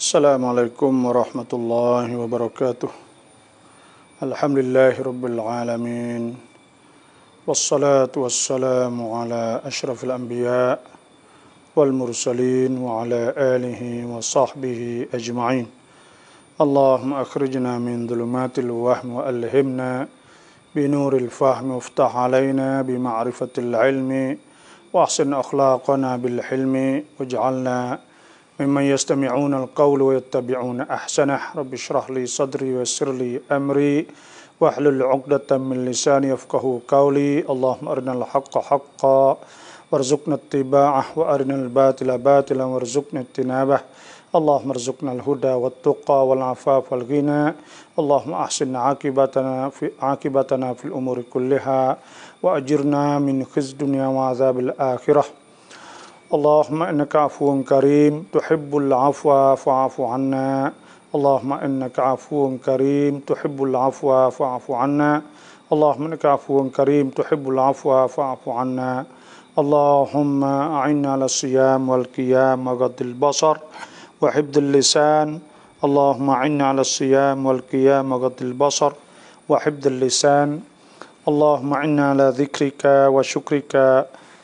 Assalamualaikum warahmatullahi wabarakatuh. Alhamdulillahi rabbil alamin. Wassalatu wassalamu ala ashrafil anbiya wal mursalin wa ala alihi wa sahbihi ajma'in. Allahumma akhrijna min dhulumatil wahmi wa alhimna binuril fahmi waftah alaina bima'rifatil ilmi wa ahsin akhlaqana bil hilmi waj'alna ممن يستمعون القول ويتبعون أحسنه رب اشرح لي صدري ويسر لي أمري واحلل عقدة من لساني يفقهوا قولي اللهم أرنا الحق حقا وارزقنا اتباعه وأرنا الباطل باطلا وارزقنا اجتنابه اللهم ارزقنا الهدى والتقى والعفاف والغنى اللهم أحسن عاقبتنا في الأمور كلها وأجرنا من خزي الدنيا وعذاب الآخرة اللهم إنك عفو كريم تحب العفو فاعف عنا اللهم إنك عفو كريم تحب العفو فاعف عنا اللهم إنك عفو كريم تحب العفو فاعف عنا اللهم أعنا على الصيام والقيام وغض البصر وحفظ اللسان اللهم أعنا على الصيام والقيام وغض البصر وحفظ اللسان اللهم أعنا على ذكرك وشكرك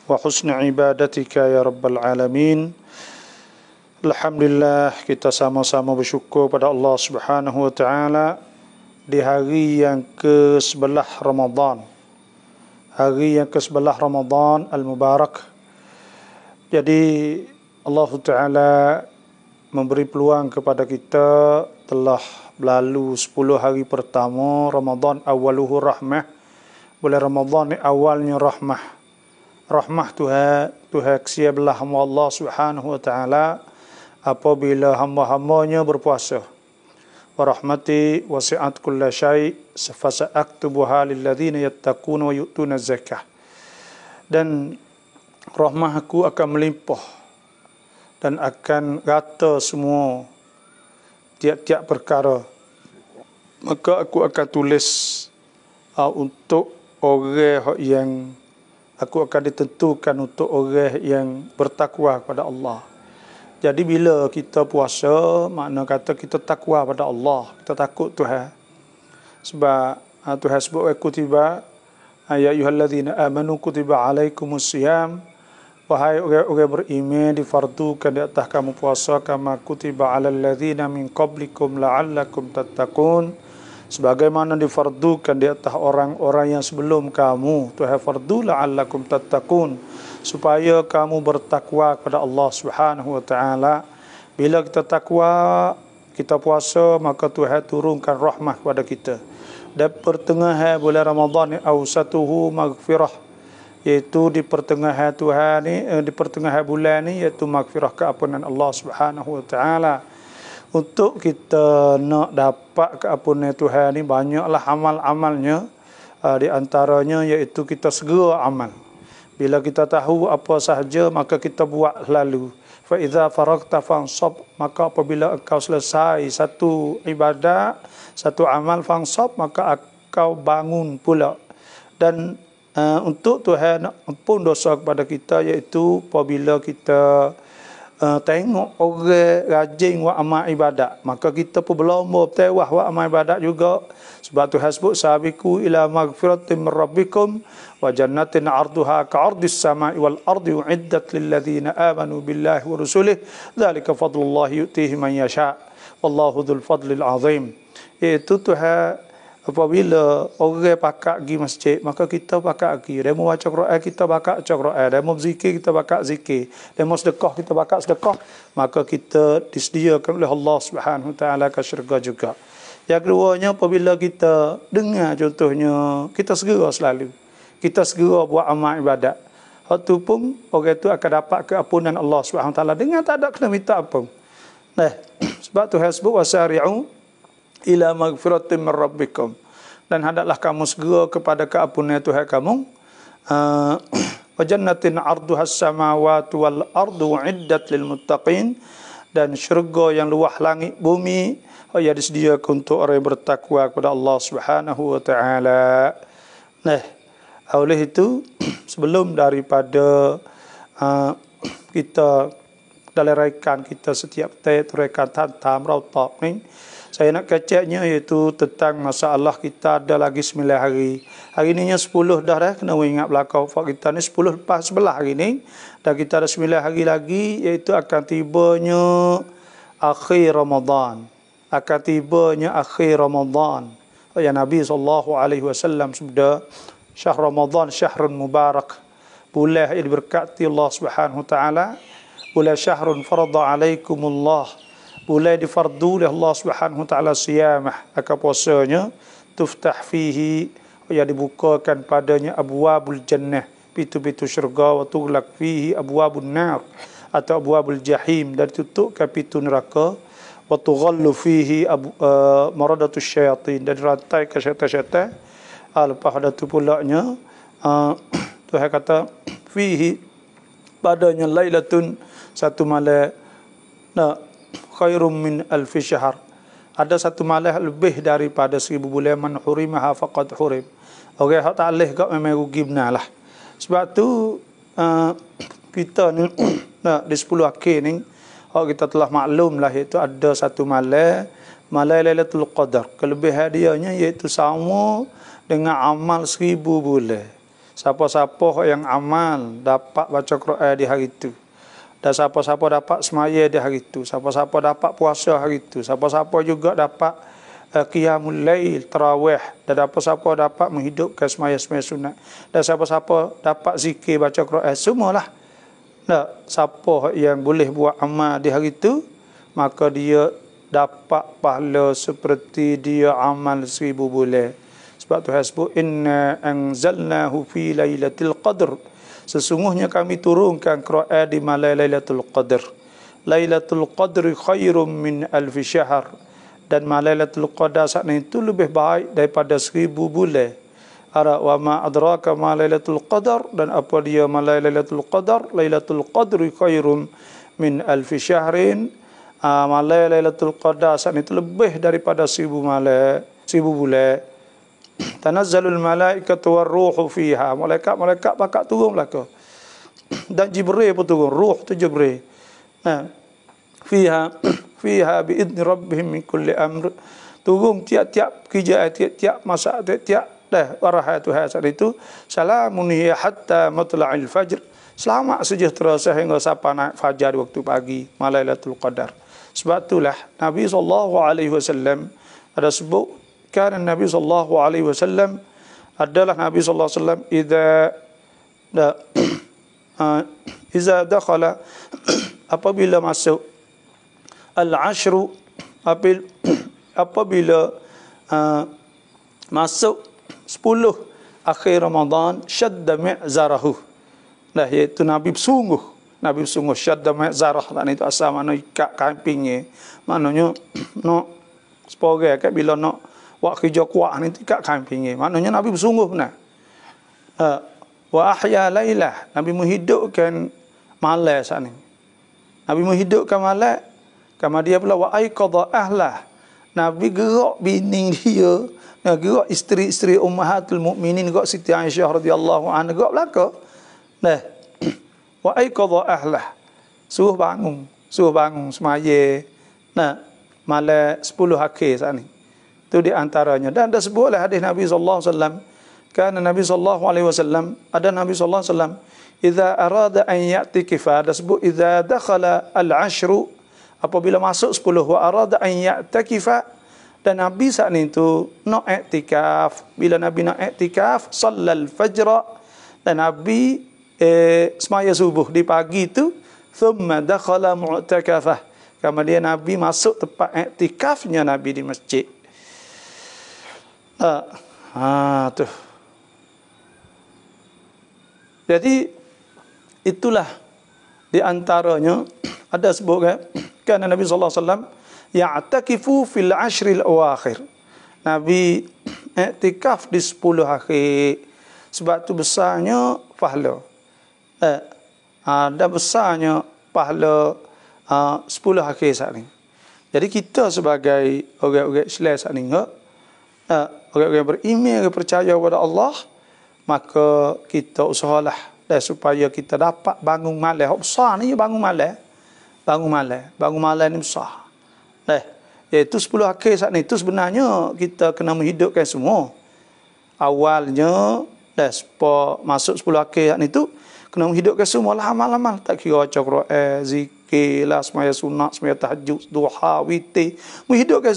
wa husni ibadatika ya rabbal alamin. Alhamdulillah, kita sama-sama bersyukur pada Allah Subhanahu wa taala di hari yang ke-11 Ramadan. Hari yang ke-11 Ramadan al-Mubarak. Jadi Allah taala memberi peluang kepada kita, telah berlalu 10 hari pertama Ramadan, awaluhu rahmah. Bulan Ramadan ni awalnya rahmah. Rahmah Tuhan kesia belah hamba Allah Subhanahu wa taala apabila hamba-hambanya berpuasa. Wa rahmati wasi'at kulla syai' fasa'aktubuha lil ladzina yattaquna wa yu'tuna zakah. Dan rahmahku akan melimpah dan akan rata semua tiap-tiap perkara. Maka aku akan tulis untuk orang yang aku akan ditentukan untuk orang yang bertakwa kepada Allah. Jadi bila kita puasa, makna kata kita takwa pada Allah, kita takut Tuhan. Sebab Tuhan sebut kutiba ya ayyuhallazina amanu kutiba alaikumusiyam, wahai orang-orang beriman difardukan di atas kamu puasa kama kutiba alal ladzina min qablikum la'allakum tattaqun. Sebagaimana difardukan di atas orang-orang yang sebelum kamu, Tuhan fardu la'allakum tattaqun, supaya kamu bertakwa kepada Allah Subhanahu wa taala. Bila kita takwa, kita puasa, maka Tuhan turunkan rahmah kepada kita. Dan pertengahan bulan Ramadan ni awsatuhu maghfirah, iaitu di pertengahan Tuhan ni, di pertengahan bulan ni, iaitu maghfirah, keampunan Allah Subhanahu wa taala. Untuk kita nak dapat keampunan Tuhan ni, banyaklah amal-amalnya. Di antaranya iaitu kita segera amal. Bila kita tahu apa sahaja, maka kita buat lalu. Fa idza faragta fansab, maka apabila engkau selesai satu ibadat, satu amal, fansab, maka engkau bangun pula. Dan untuk Tuhan nak ampun dosa kepada kita, iaitu apabila kita tengok orang rajin buat amal ibadat, maka kita pun berlomba bertewah buat amal ibadat juga. Sebab Tuhan sebut sabiqu ila maghfiratin min rabbikum wa jannatin 'arduha ka'ardis sama'i wal ardi u'iddat lil ladzina amanu billahi wa rusulihi dzalika fadlullahi yu'tihi man yasha' wallahu dzul fadlil 'azim. Itu Tuhan apabila orang pakak pergi masjid, maka kita pakak pergi. Demo baca Quran, kita pakak baca Quran. Demo berzikir, kita pakak zikir. Demo sedekah, kita pakak sedekah. Maka kita disediakan oleh Allah Subhanahu wa taala ke syurga juga. Yang keduanya, apabila kita dengar contohnya, kita segera selalu. Kita segera buat amal ibadat. Waktu pun orang itu akan dapat keampunan Allah Subhanahu wa taala dengan tak ada kena minta ampun. Nah, sebab Tuhan sebut wasari'u ila maghfiratin min rabbikum, dan hendaklah kamu segera kepada keampunan Tuhan kamu. Wa jannatin 'arduhas samawati wal ardu u'iddat lil muttaqin, dan syurga yang luah langit bumi yang disediakan untuk orang yang bertakwa kepada Allah Subhanahu wa taala. Nah, oleh itu sebelum daripada kita dalam rekan kita setiap rekan tantam rautak ni. Saya nak keceknya iaitu tentang masalah kita ada lagi 9 hari. Hari ni 10 dah kena ingat belakang wafat kita ni 10 lepas 11 hari ni. Dan kita ada 9 hari lagi iaitu akan tibanya akhir Ramadan. Akan tibanya akhir Ramadan. Ya Nabi SAW sabda, syahr Ramadan syahrun mubarak. Bulan yang diberkati Allah Subhanahu wa taala. Bulan syahrun farada alaikumullah. Bulan difardu oleh Allah Subhanahu wa taala siyamah, akan puasanya tuftah fihi, yang dibukakan padanya abwabul jannah, pintu-pintu syurga, wa tughlaq fihi abwabun nar atau abwabul jahim, dan ditutupkan pintu neraka, wa tughallu fihi maradatus syayatin, dan dirantai ke syaitan-syaitan. Lepas ada tu pulaknya Tuhan kata fihi, padanya lailatun, satu malam khairum min alfi syahr, ada satu malam lebih daripada 1000 bulan. Man hurimaha faqad hurim, orang hak tak leh kau memang rugi benar lah. Sebab tu kita ni di 10 akhir ni kita telah maklum lah, iaitu ada satu malam Lailatul Qadar. Kelebihan dianya iaitu sama dengan amal 1000 bulan. Siapa-siapa yang amal dapat baca Quran di hari itu, dan siapa-siapa dapat semaya di hari itu, siapa-siapa dapat puasa hari itu, siapa-siapa juga dapat qiyamul lail, tarawih, dan siapa-siapa dapat menghidupkan semaya-semaya sunat, dan siapa-siapa dapat zikir baca Quran, semualah. Siapa yang boleh buat amal di hari itu, maka dia dapat pahala seperti dia amal 1000 bulan. Sebab Tuhan sebut inna anzalnahu fi lailatul qadr, sesungguhnya kami turunkan Quran di malam Lailatul Qadar. Lailatul Qadri khairum min alfi syahr, dan malam Lailatul Qadar saat itu lebih baik daripada 1000 bulan. Wa ma adraka ma Lailatul Qadar, dan apa dia malam Lailatul Qadar? Lailatul Qadri khairum min alfi syahrin. Malam Lailatul Qadar saat itu lebih daripada 1000 malam, 1000 bulan. Tanazzalul malaikatu warruhu fiha, malaikat bakal turun belaka, dan Jibril pun turun, ruh tu Jibril. Fiha biidni rabbihim min kulli amr, turun tiap-tiap kerja, tiap-tiap masa, tiap arahan Tuhan saat itu. Salamun hiya hatta matla'il fajr, selamat sejahtera sehingga sampai naik fajar waktu pagi malam Lailatul Qadar. Sebab itulah Nabi SAW ada sebut, karena Nabi SAW adalah Nabi SAW iza dakhala, apabila masuk al-ashru, apabila masuk 10 akhir Ramadan, syadda mi'zarahu, iaitu Nabi bersungguh syadda mi'zarah, dan itu asal makna ikat kampingnya, maknanya nak seporai kat bila nak buat kerja kuat ni ikat kampingnya, maknanya Nabi bersungguh benar. Wa ahya lailah, Nabi menghidupkan malam saat ni. Nabi menghidupkan malam, kama dia pula wa aiqadha ahlah, Nabi gerak bini dia, gerak isteri-isteri ummahatul mukminin, gerak Siti Aisyah radhiyallahu anha, gerak belaka. Wa aiqadha ahlah, suruh bangun semaya malam 10 akhir saat ni. Itu di antaranya. Dan ada sebuah hadis Nabi SAW, kerana Nabi SAW, ada Nabi SAW, idza arada an ya'tikifa, ada sebut idza dakhala al-ashru, apabila masuk 10, wa arada an ya'takifa, dan Nabi saat itu nak i'tikaf. Bila Nabi nak i'tikaf, sallal fajr, dan Nabi semaya subuh di pagi itu, thumma dakhala mu'takafah, kemudian Nabi masuk tempat i'tikafnya Nabi di masjid. Tuh. Jadi itulah di antaranya ada sebut kan Nabi sallallahu alaihi wasallam ya'takifu fil ashril awakhir. Nabi i'tikaf di 10 akhir. Sebab tu besarnya pahala. Ada besarnya pahala 10 akhir saat ni. Jadi kita sebagai orang-orang Islam saat ni, orang-orang beriman, orang percaya kepada Allah, maka kita usahalah supaya kita dapat bangun malam. Hak besar ni bangun malam. Bangun malam ni besar. Iaitu 10 akhir saat ni itu sebenarnya kita kena menghidupkan semua. Awalnya masuk 10 akhir saat ni itu kena menghidupkan semua lah amal-amal. Tak kira baca Quran, zikir lah, semaya sunat, semaya tahajud, duha, witir. Menghidupkan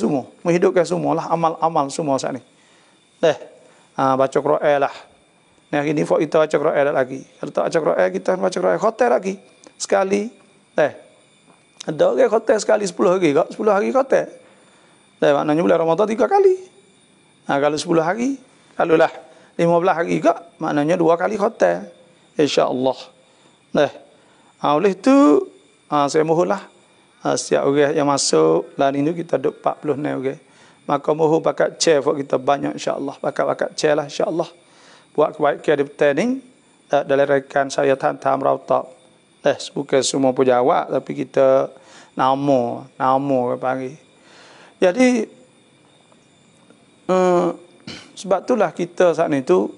semua lah amal-amal semua saat ni. Baca Quran lah. Nah, hari ni kita baca Quran lagi. Kalau tak baca Quran, kita baca Quran khotel lagi. Sekali. Ada orang khotel sekali 10 hari kak. 10 hari khotel. Maknanya bulan Ramadan 3 kali. Kalau 10 hari. Kalau lah 15 hari kak. Maknanya 2 kali khotel. InsyaAllah. Oleh itu, saya mohonlah. Setiap orang yang masuk. Lain ini kita duduk 46 orang. Maka mohon pakat chair kita banyak insyaAllah. Pakat chair lah insyaAllah. Buat kebaikan di petang ni. Dalam rekan saya Tam Rautab. Bukan semua pun jawab. Tapi kita nama panggil. Jadi sebab itulah kita saat ni tu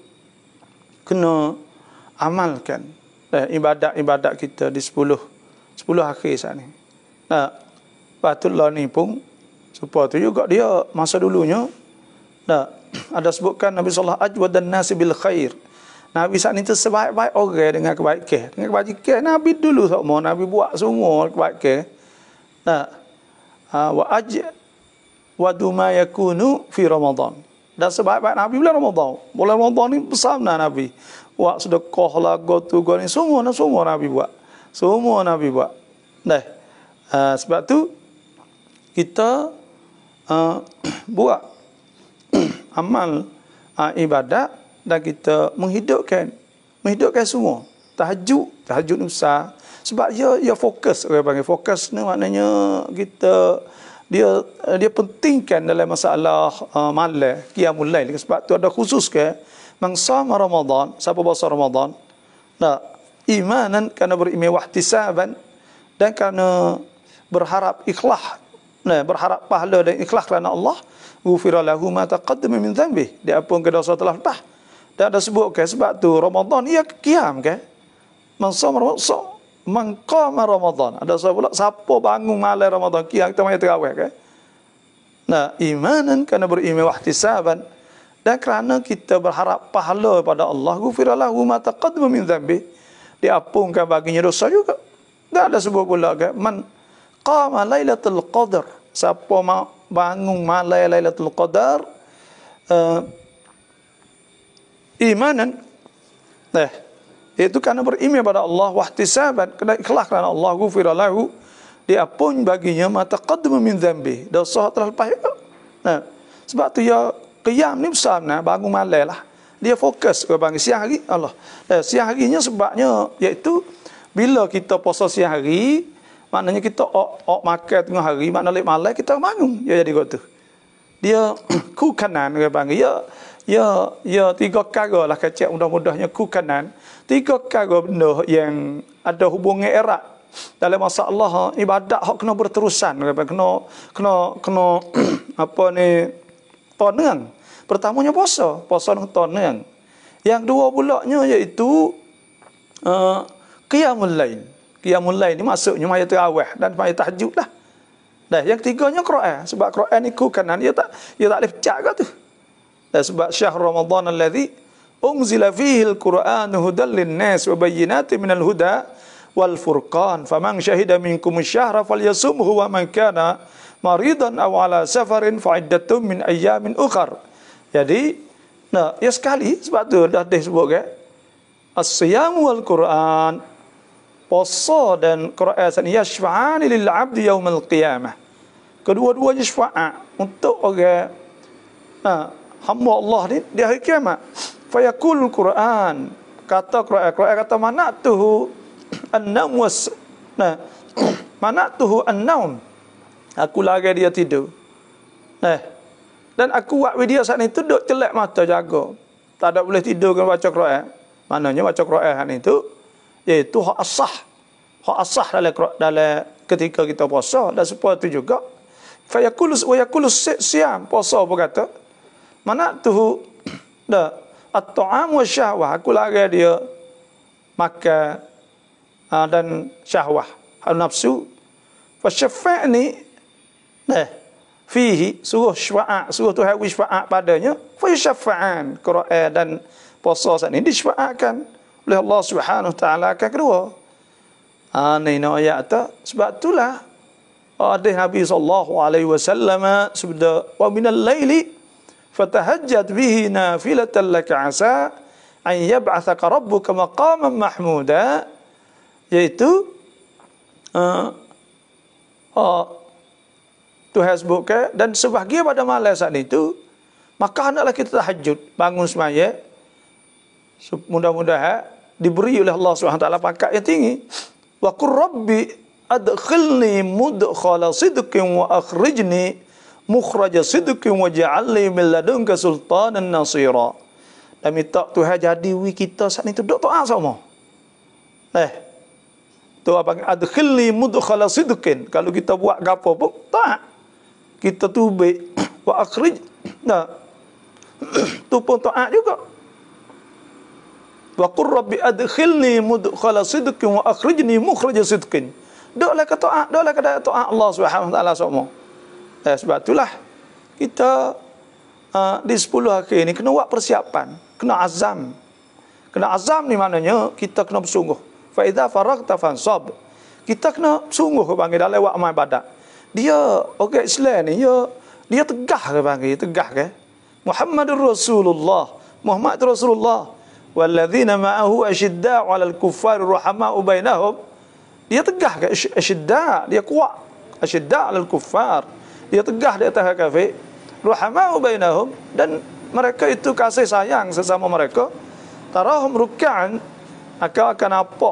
kena amalkan ibadat kita di 10 akhir saat ni. Patutlah ni pun supaya tu juga dia masa dulunya ada sebutkan Nabi sallallahu alaihi wasallam ajwadan nasi bil khair. Nabi saat ni tu sebaik-baik orang dengan kebaikan. Dengan kebajikan Nabi dulu semua Nabi buat semua kebaikan. Waduma yakunu fi Ramadan. Dan sebaik-baik Nabi bulan Ramadan. Bulan Ramadan ni besar Nabi. Buat sedekah lah, gotu ni semua Nabi buat. Semua Nabi buat. Sebab tu kita buat amal ibadat dan kita menghidupkan semua. Tahajud ni besar. Sebab dia fokus, orang panggil fokus ni maknanya kita dia pentingkan dalam masalah malam qiyamul lail. Sebab tu ada khusus ke man shama Ramadan, siapa puasa Ramadan, imanan kerana beriman wahtisaban dan kerana berharap ikhlas, berharap pahala dan ikhlas kerana Allah, ghufira lahu ma taqaddama min dhanbi, diampunkan dosa telah lepas. Dan ada sebutkan sebab tu Ramadan ia qiyam ke man shama Ramadan, man qama Ramadan. Ada pula siapa bangun malam Ramadan qiyam, kita mai tarawih ke. Imanan kerana beriman wahtisaban dan kerana kita berharap pahala pada Allah, ghufira lahu ma taqaddama min dhanbi, diampunkan baginya dosa juga. Dan ada sebut pula ke man qama lailatul qadar, siapa bangun malam lailatul qadar imanan, itu kerana beriman pada Allah, wahtisaban, kena ikhlas kerana Allah, ghufira lahu, diampun baginya ma taqaddama min dhanbi, dosa telah lepas. Sebab tu ya qiyam ni besar bangun malam lah. Dia fokus ke bangun siang hari Allah. Siang harinya sebabnya iaitu bila kita puasa siang hari, maknanya kita makan tengah hari, maknanya lek malam kita bangun. Ya jadi gitu. Dia ku kanan ke bangun. Ya 3 perkara lah kecil mudah-mudahnya ku kanan. 3 perkara benda yang ada hubungan erat dalam masalah ibadat hak kena berterusan, kena apa ni, tonang. Pertamanya puasa dengan tonang. Yang dua pulaknya iaitu qiyamul lail. Qiyamul lail ni maksudnya maya tarawih dan maya tahajud lah. Yang ketiganya Quran. Sebab Quran ni ku kanan dia tak boleh pecah ke tu. Sebab syahr Ramadan alladhi unzila fihi al-Quran hudan lin-nas wa bayyinatin minal huda wal furqan faman syahida minkum asy-syahra falyasumhu wa man kana maridan aw ala safarin fa iddatun min ayyamin ukhar. Jadi ya sekali sebab tu dah disebut ke as-siyam wal Quran, puasa dan Quran ni yashfa'ani lil 'abdi yaumil qiyamah. Kedua-duanya syafaat untuk orang hamba Allah ni di hari kiamat. Fayaqul Quran, kata Quran kata manatuhu an-naum manatuhu an-naum, aku lari dia tidur. Dan aku buat dia saat ni tu duduk celak mata jaga. Tak ada boleh tidur kan baca Quran. Maknanya baca Quran itu iaitu hak asah dalam ketika kita puasa. Dan supaya itu juga fayaqulu siyam, puasa apa kata manatuhu at-ta'am wa syahwah, aku lari dia makan dan syahwah, nafsu Fasyafa' ni fihi suruh syafaat, suruh Tuhan beri syafaat padanya, fa yusyafa'an. Quran dan puasa saat ini disyafaatkan oleh Allah Subhanahu taala akan kedua. Ni ayat tu sebab itulah hadis Nabi sallallahu alaihi wasallam sabda wa minal laili fatahajjat bihi nafilatan laka asa an yab'athaka rabbuka maqaman mahmuda, iaitu Tuhan sebutkan dan sebahagian pada malam saat itu maka hendaklah kita tahajud, bangun semaya, mudah-mudahan diberi oleh Allah Subhanahu taala pangkat yang tinggi. Wa qur rabbi adkhilni mudkhala sidqin wa akhrijni mukhraja sidqin waj'alni min ladunka sultanan nasira. Dan minta Tuhan jadi wi kita saat itu duk doa sama. Tu apa adkhilni mudkhala sidqin, kalau kita buat gapo pun taat. Kita tubik wa akhrij. Tu pun taat juga. Wa qur rabbi adkhilni mudkhala sidqin wa akhrijni mukhraja sidqin. Doklah kata taat, doklah kata taat Allah Subhanahu wa taala semua. Sebab itulah kita di 10 hari ni kena buat persiapan, kena azam. Kena azam ni maknanya kita kena bersungguh. Fa idza faraghta fansab. Kita kena sungguh ke panggil dalam buat amal ibadat. Dia orang Islam ni dia tegah ke panggil, tegah ke. Muhammadur Rasulullah, Muhammad Rasulullah. Walladzina ma'ahu asyidda'u 'alal kuffari rahama'u bainahum. Dia tegah ke asyidda', dia kuat. Asyidda' 'alal kuffar. Dia tegah di atas kafir. Rahama'u bainahum, dan mereka itu kasih sayang sesama mereka. Tarahum ruk'an, akan apa?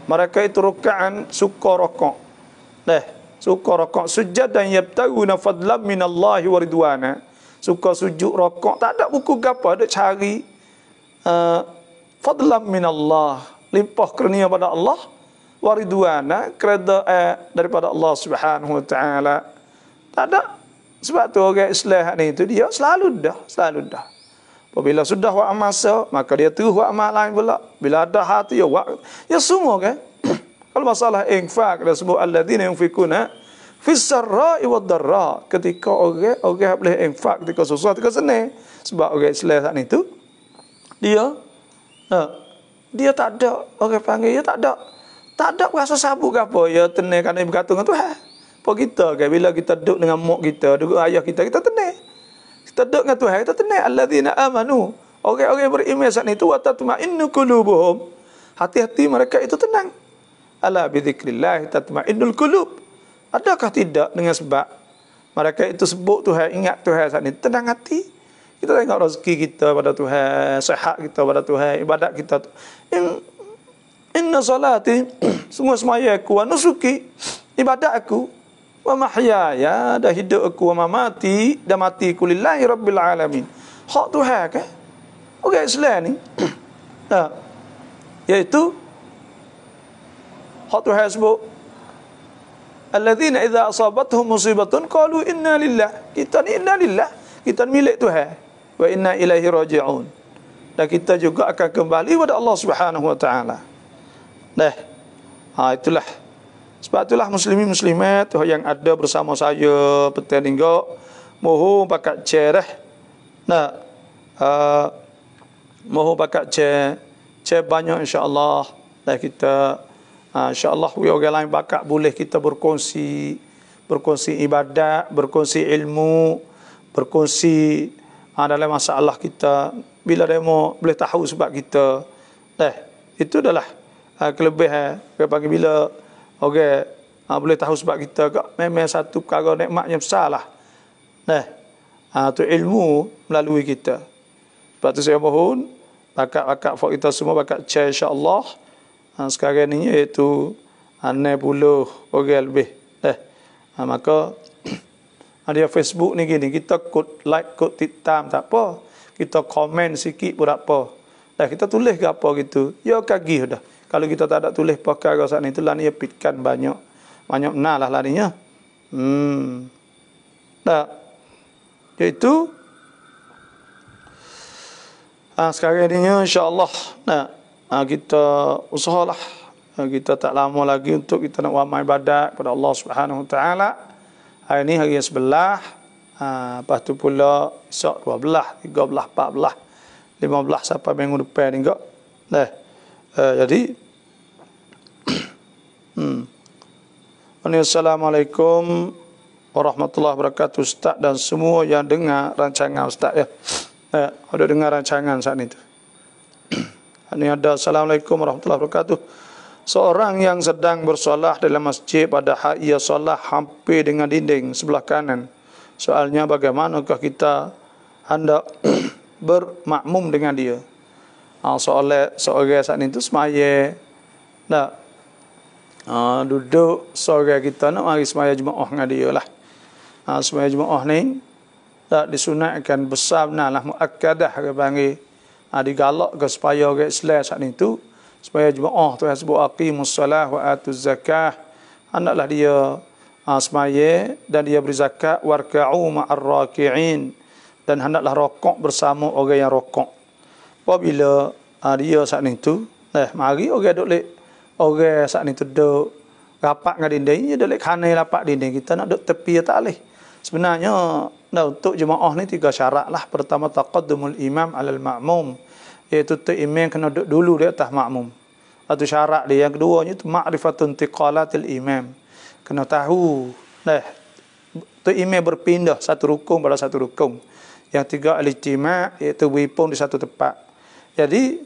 Mereka itu ruk'an suka rokok. Suka rokok sujud dan yabtaguna fadlan minallahi wa ridwana. Suka sujud rokok, tak ada buku gapo, ada cari fadlan minallah, limpah kurnia pada Allah, waridwana, kereda daripada Allah Subhanahu wa taala. Tak ada. Sebab tu orang Islam ni itu dia selalu dah. Apabila sudah buat masa, maka dia terus buat amal lain pula. Bila ada hati ya buat, ya semua kan. Kalau masalah infak, dia sebut alladzina yunfikuna fis sarra'i wad dharra. Ketika orang boleh infak ketika susah, ketika senang. Sebab orang Islam saat itu dia tak ada, orang panggil dia tak ada rasa sabuk ke apa, ya tenang kerana bergantung dengan Tuhan. Apa kita kan, bila kita duduk dengan mak kita, duduk ayah kita tenang. Kita duduk dengan Tuhan, kita tenang. Alladzina amanu, orang-orang beriman saat itu, wa tatma'innu qulubuhum, hati-hati mereka itu tenang. Ala bi dzikrillah tatma'innul qulub. Adakah tidak dengan sebab mereka itu sebut Tuhan, ingat Tuhan saat ini, tenang hati. Kita tengok rezeki kita pada Tuhan, sihat kita pada Tuhan, ibadat kita. Inna salati, semua semaya aku, wa nusuki, ibadat aku, wa mahyaya, dah hidup aku, wa mamati, dah mati ku lillahi rabbil alamin. Hak Tuhan kan? Orang Islam ni, iaitu hak Tuhan sebut, alladzina idza asabatuhum musibatun qalu inna lillah. Kita ni inna lillah, kita milik Tuhan. Wa inna ilaihi raji'un. Dan kita juga akan kembali kepada Allah Subhanahu wa taala. Itulah. Sebab itulah muslimin muslimat yang ada bersama saya petang minggu mohon pakat cereh. Mohon pakat cer banyak insya-Allah. Dan kita insya-Allah orang lain bakat boleh kita berkongsi ibadat, berkongsi ilmu, berkongsi dalam masalah kita. Bila demo boleh tahu sebab kita, itu adalah kelebihan. Bagi bila orang boleh tahu sebab kita, memang satu perkara nikmat yang besar lah. Tu ilmu melalui kita. Sebab tu saya mohon bakat-bakat for kita semua, bakat share insya-Allah. Sekarang ni iaitu 60 orang lebih. Maka ada Facebook ni gini, kita like, titam tak apa. Kita komen sikit pun tak apa. Kita tulis ke apa gitu, ya kagih dah. Kalau kita tak ada tulis perkara saat ni, itulah ni pitkan banyak nah lah larinya. Iaitu sekarang ni insya-Allah kita usahalah Kita tak lama lagi untuk kita nak amal ibadat kepada Allah Subhanahu Wa Taala. Hari ni hari yang sebelah. Lepas tu pula esok 12, 13, 14, 15 sampai minggu depan ni kok. Jadi Assalamualaikum warahmatullahi wabarakatuh Ustaz dan semua yang dengar rancangan Ustaz ya. Ada dengar rancangan saat ni tu. Ini ada Assalamualaikum warahmatullahi wabarakatuh. Seorang yang sedang bersolah dalam masjid pada ia solah hampir dengan dinding sebelah kanan. Soalnya bagaimanakah kita hendak bermakmum dengan dia? Soalnya seorang saat itu semaya nak duduk seorang kita nak mari semaya jemaah dengan dia lah. Semaya jemaah ni tak disunatkan besar lah muakkadah ke panggil. Digalak ke supaya orang Islam saat itu supaya jemaah tu sebut aqimus solah wa atuz zakah. Hendaklah dia semaya dan dia beri zakat warka'u ma'ar raki'in dan hendaklah rokok bersama orang yang rokok. Apabila dia saat itu mari orang duduk lek orang saat itu duduk rapat dengan dinding, dia duduk lek kanan rapat dinding, kita nak duduk tepi tak boleh. Sebenarnya untuk jemaah ni 3 syarat lah. Pertama taqaddumul imam alal ma'mum, iaitu imam kena duduk dulu di atas makmum. Satu syarat dia. Yang keduanya itu ma'rifatun tiqalatil imam, kena tahu tu imam berpindah satu rukun pada satu rukun. Yang tiga al-ijtima', iaitu berhimpun di satu tempat. Jadi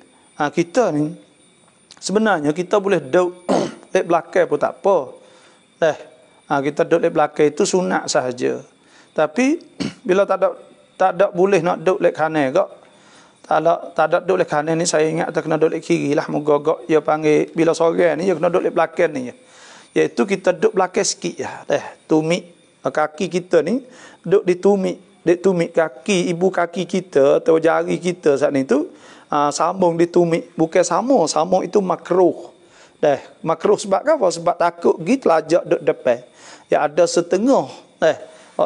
kita ni sebenarnya kita boleh duduk di belakang pun tak apa. Kita duduk di belakang itu sunat sahaja. Tapi bila tak ada boleh nak duduk di kanan kok. Tak ada duduk di kanan ni, saya ingat tak kena duduk di kiri lah. Moga-moga dia panggil bila sore ni dia kena duduk di belakang ni. Iaitu kita duduk belakang sikit ya. Tumit kaki kita ni duduk di tumit kaki, ibu kaki kita atau jari kita saat ni tu sambung di tumit. Bukan sama itu makruh. Makruh sebab apa? Sebab takut gitu lajak duduk depan. Ya ada setengah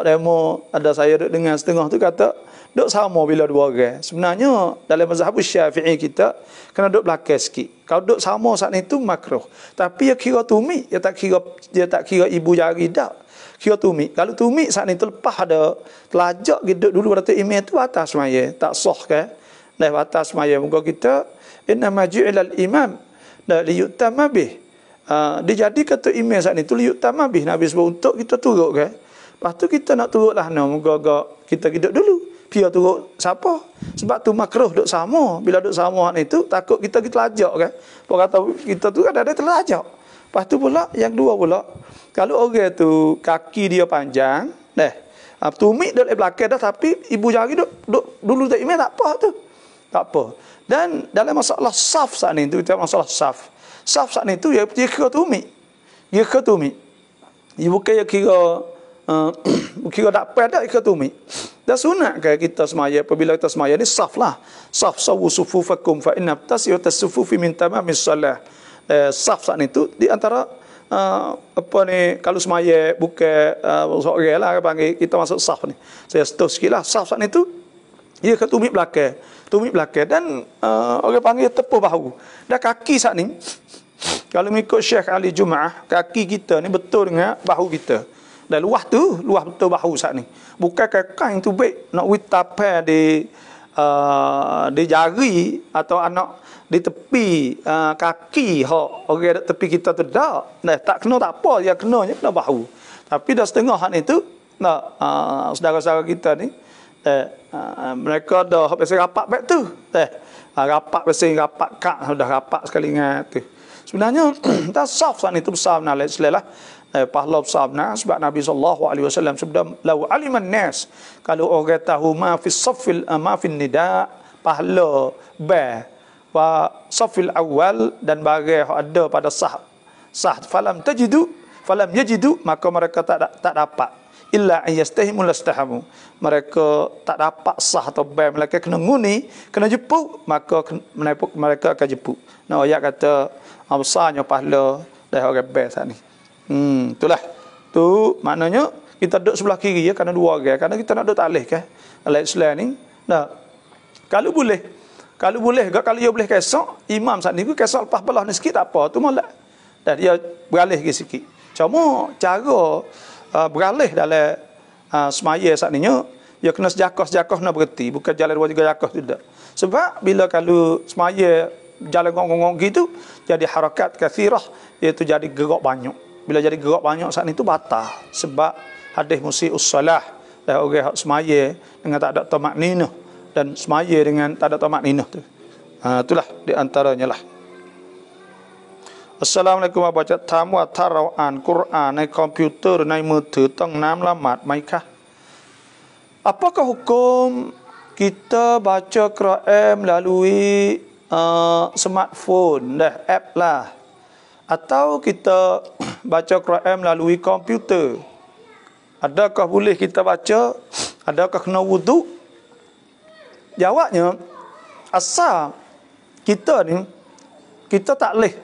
demo ada saya duduk dengan setengah tu kata duduk sama bila dua orang. Sebenarnya dalam mazhab Syafi'i kita kena duduk belakang sikit. Kalau duduk sama saat itu makruh. Tapi dia kira tumit, dia tak kira ibu jari dak. Kira tumit. Kalau tumit saat itu lepas ada telajak duduk dulu pada imam tu atas semaya, tak sah kan? Atas semaya muka kita innama ju'ilal imam liyutamma bih. Dijadikan tu imam saat itu liyutamma bih. Nabi sebut untuk kita turut kan? Lepas tu kita nak turutlah moga-moga kita duduk dulu. Dia turut siapa? Sebab tu makruh duduk sama. Bila duduk sama itu takut kita telajak kan. Apa kata kita tu kan ada telajak. Lepas tu pula yang dua pula, kalau orang tu kaki dia panjang, tumit duduk di belakang dah tapi ibu jari duduk dulu tak imam tak apa tu. Tak apa. Dan dalam masalah saf saat ni tu, kita masalah saf. Saf saat ni tu dia kira tumit. Dia kira tumit. Dia bukan dia kira tak apa dah kira tumit. Dan sunat kan kita semaya apabila kita semaya ni saf lah. Saf sawu sufufakum fa inna tasiyata sufufi min tamamis salah. Saf saat itu di antara kalau semaya bukan seorang lah panggil kita masuk saf ni. Saya setus sikitlah saf saat itu dia ke tumit belakang dan orang panggil tepuk bahu. Dan kaki saat ni kalau mengikut Syekh Ali Jumaah, kaki kita ni betul dengan bahu kita. Dan luah betul bahu saat ni. Bukan kain tu baik nak witapa di jari atau anak di tepi kaki orang di tepi kita tu dak. Tak kena tak apa, dia kenanya kena bahu. Tapi dah setengah hak itu saudara-saudara kita ni mereka dah biasa rapat baik tu. Rapat biasa rapat kak sudah rapat sekali dengan tu. Sebenarnya tak saf saat itu besar benar lah. Pahala besar benar sebab Nabi SAW sebab lau aliman nas, kalau orang tahu ma fi safil ma fi nida, pahala ba wa safil awal dan bagai ada pada sah falam yajidu maka mereka tak dapat illa ayastahimu lastahamu, mereka tak dapat sah atau ba, mereka kena nguni, kena jepuk, maka mereka akan jepuk. Nah ayat kata besarnya pahala dah orang ba saat ni. Itulah. Tu maknanya kita duduk sebelah kiri ya, kerana dua orang. Kerana kita nak duduk talih kan. Dalam Islam ni. Nah. Kalau boleh. Kalau dia boleh kesok, imam saat ni kesok lepas belah ni sikit tak apa. Tu malah Dan dia beralih sikit. Cuma cara beralih dalam semaya saat ni dia kena sejakah-sejakah nak berhenti, bukan jalan dua tiga jakah tidak. Sebab bila kalau semaya jalan ngong-ngong gitu jadi harakat kathirah, iaitu jadi gerak banyak. Bila jadi gerak banyak saat itu batal. Sebab hadis musii'us salah, orang hak semaya dengan tak ada tamakninah dan semaya dengan tak ada tamakninah tu. Itulah di antaranya lah. Assalamualaikum อาจารย์ถามว่าถ้าเราอ่านกุรอานในคอมพิวเตอร์ในมือถือต้องน้ำละหมาดไหมคะ Apakah hukum kita baca Quran melalui smartphone dah app lah, atau kita baca Quran melalui komputer? Adakah boleh kita baca? Adakah kena wuduk? Jawabnya, asal kita ni kita tak boleh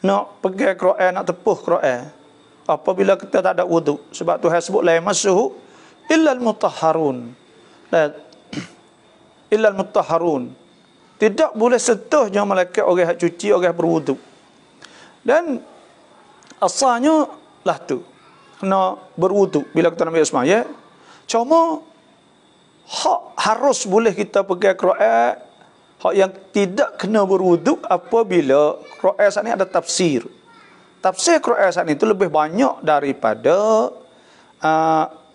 nak pegang Quran, nak tepuh Quran apabila kita tak ada wuduk. Sebab Tuhan sebut la yamassuhu illal mutahharun. Illal mutahharun. Tidak boleh sentuhnya malaikat orang yang cuci, orang yang berwuduk. Dan asalnya lah tu kena berwuduk bila kita nak sembahyang. Cuma hak harus boleh kita pegang Quran, hak yang tidak kena berwuduk apabila Quran saat ni ada tafsir. Tafsir Quran saat ni itu lebih banyak daripada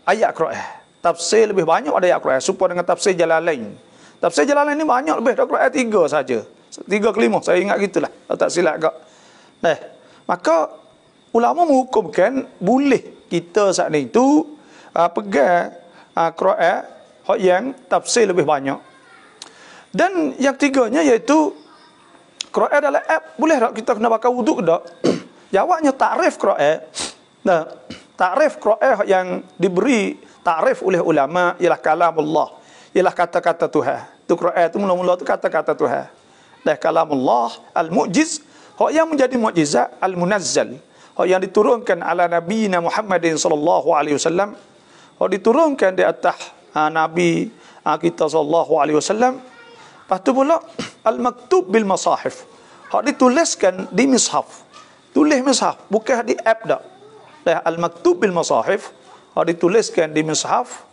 ayat Quran. Tafsir lebih banyak ada ayat Quran supaya dengan tafsir Jalalain. Tafsir Jalalain ni banyak lebih dari Quran 3 saja. 3 ke 5 saya ingat gitulah. Kalau tak silap agak. Maka ulama menghukumkan boleh kita saat ni itu pegang Quran hak yang tafsir lebih banyak. Dan yang tiganya iaitu Quran dalam app boleh tak kita kena pakai wuduk tak? Jawabnya takrif Quran. Takrif Quran yang diberi takrif oleh ulama ialah kalamullah, ialah kata-kata Tuhan. Tu Quran tu mula-mula tu kata-kata Tuhan. Dan kalamullah al-mu'jiz, hak yang menjadi mukjizat al-munazzal, hak yang diturunkan ala nabiyina Muhammadin sallallahu alaihi wasallam, hak diturunkan di atas nabi kita sallallahu alaihi wasallam. Lepas tu pula al-maktub bil masahif, hak dituliskan di mishaf. Tulis mishaf, bukan di app dak. Al-maktub bil masahif, hak dituliskan di mishaf.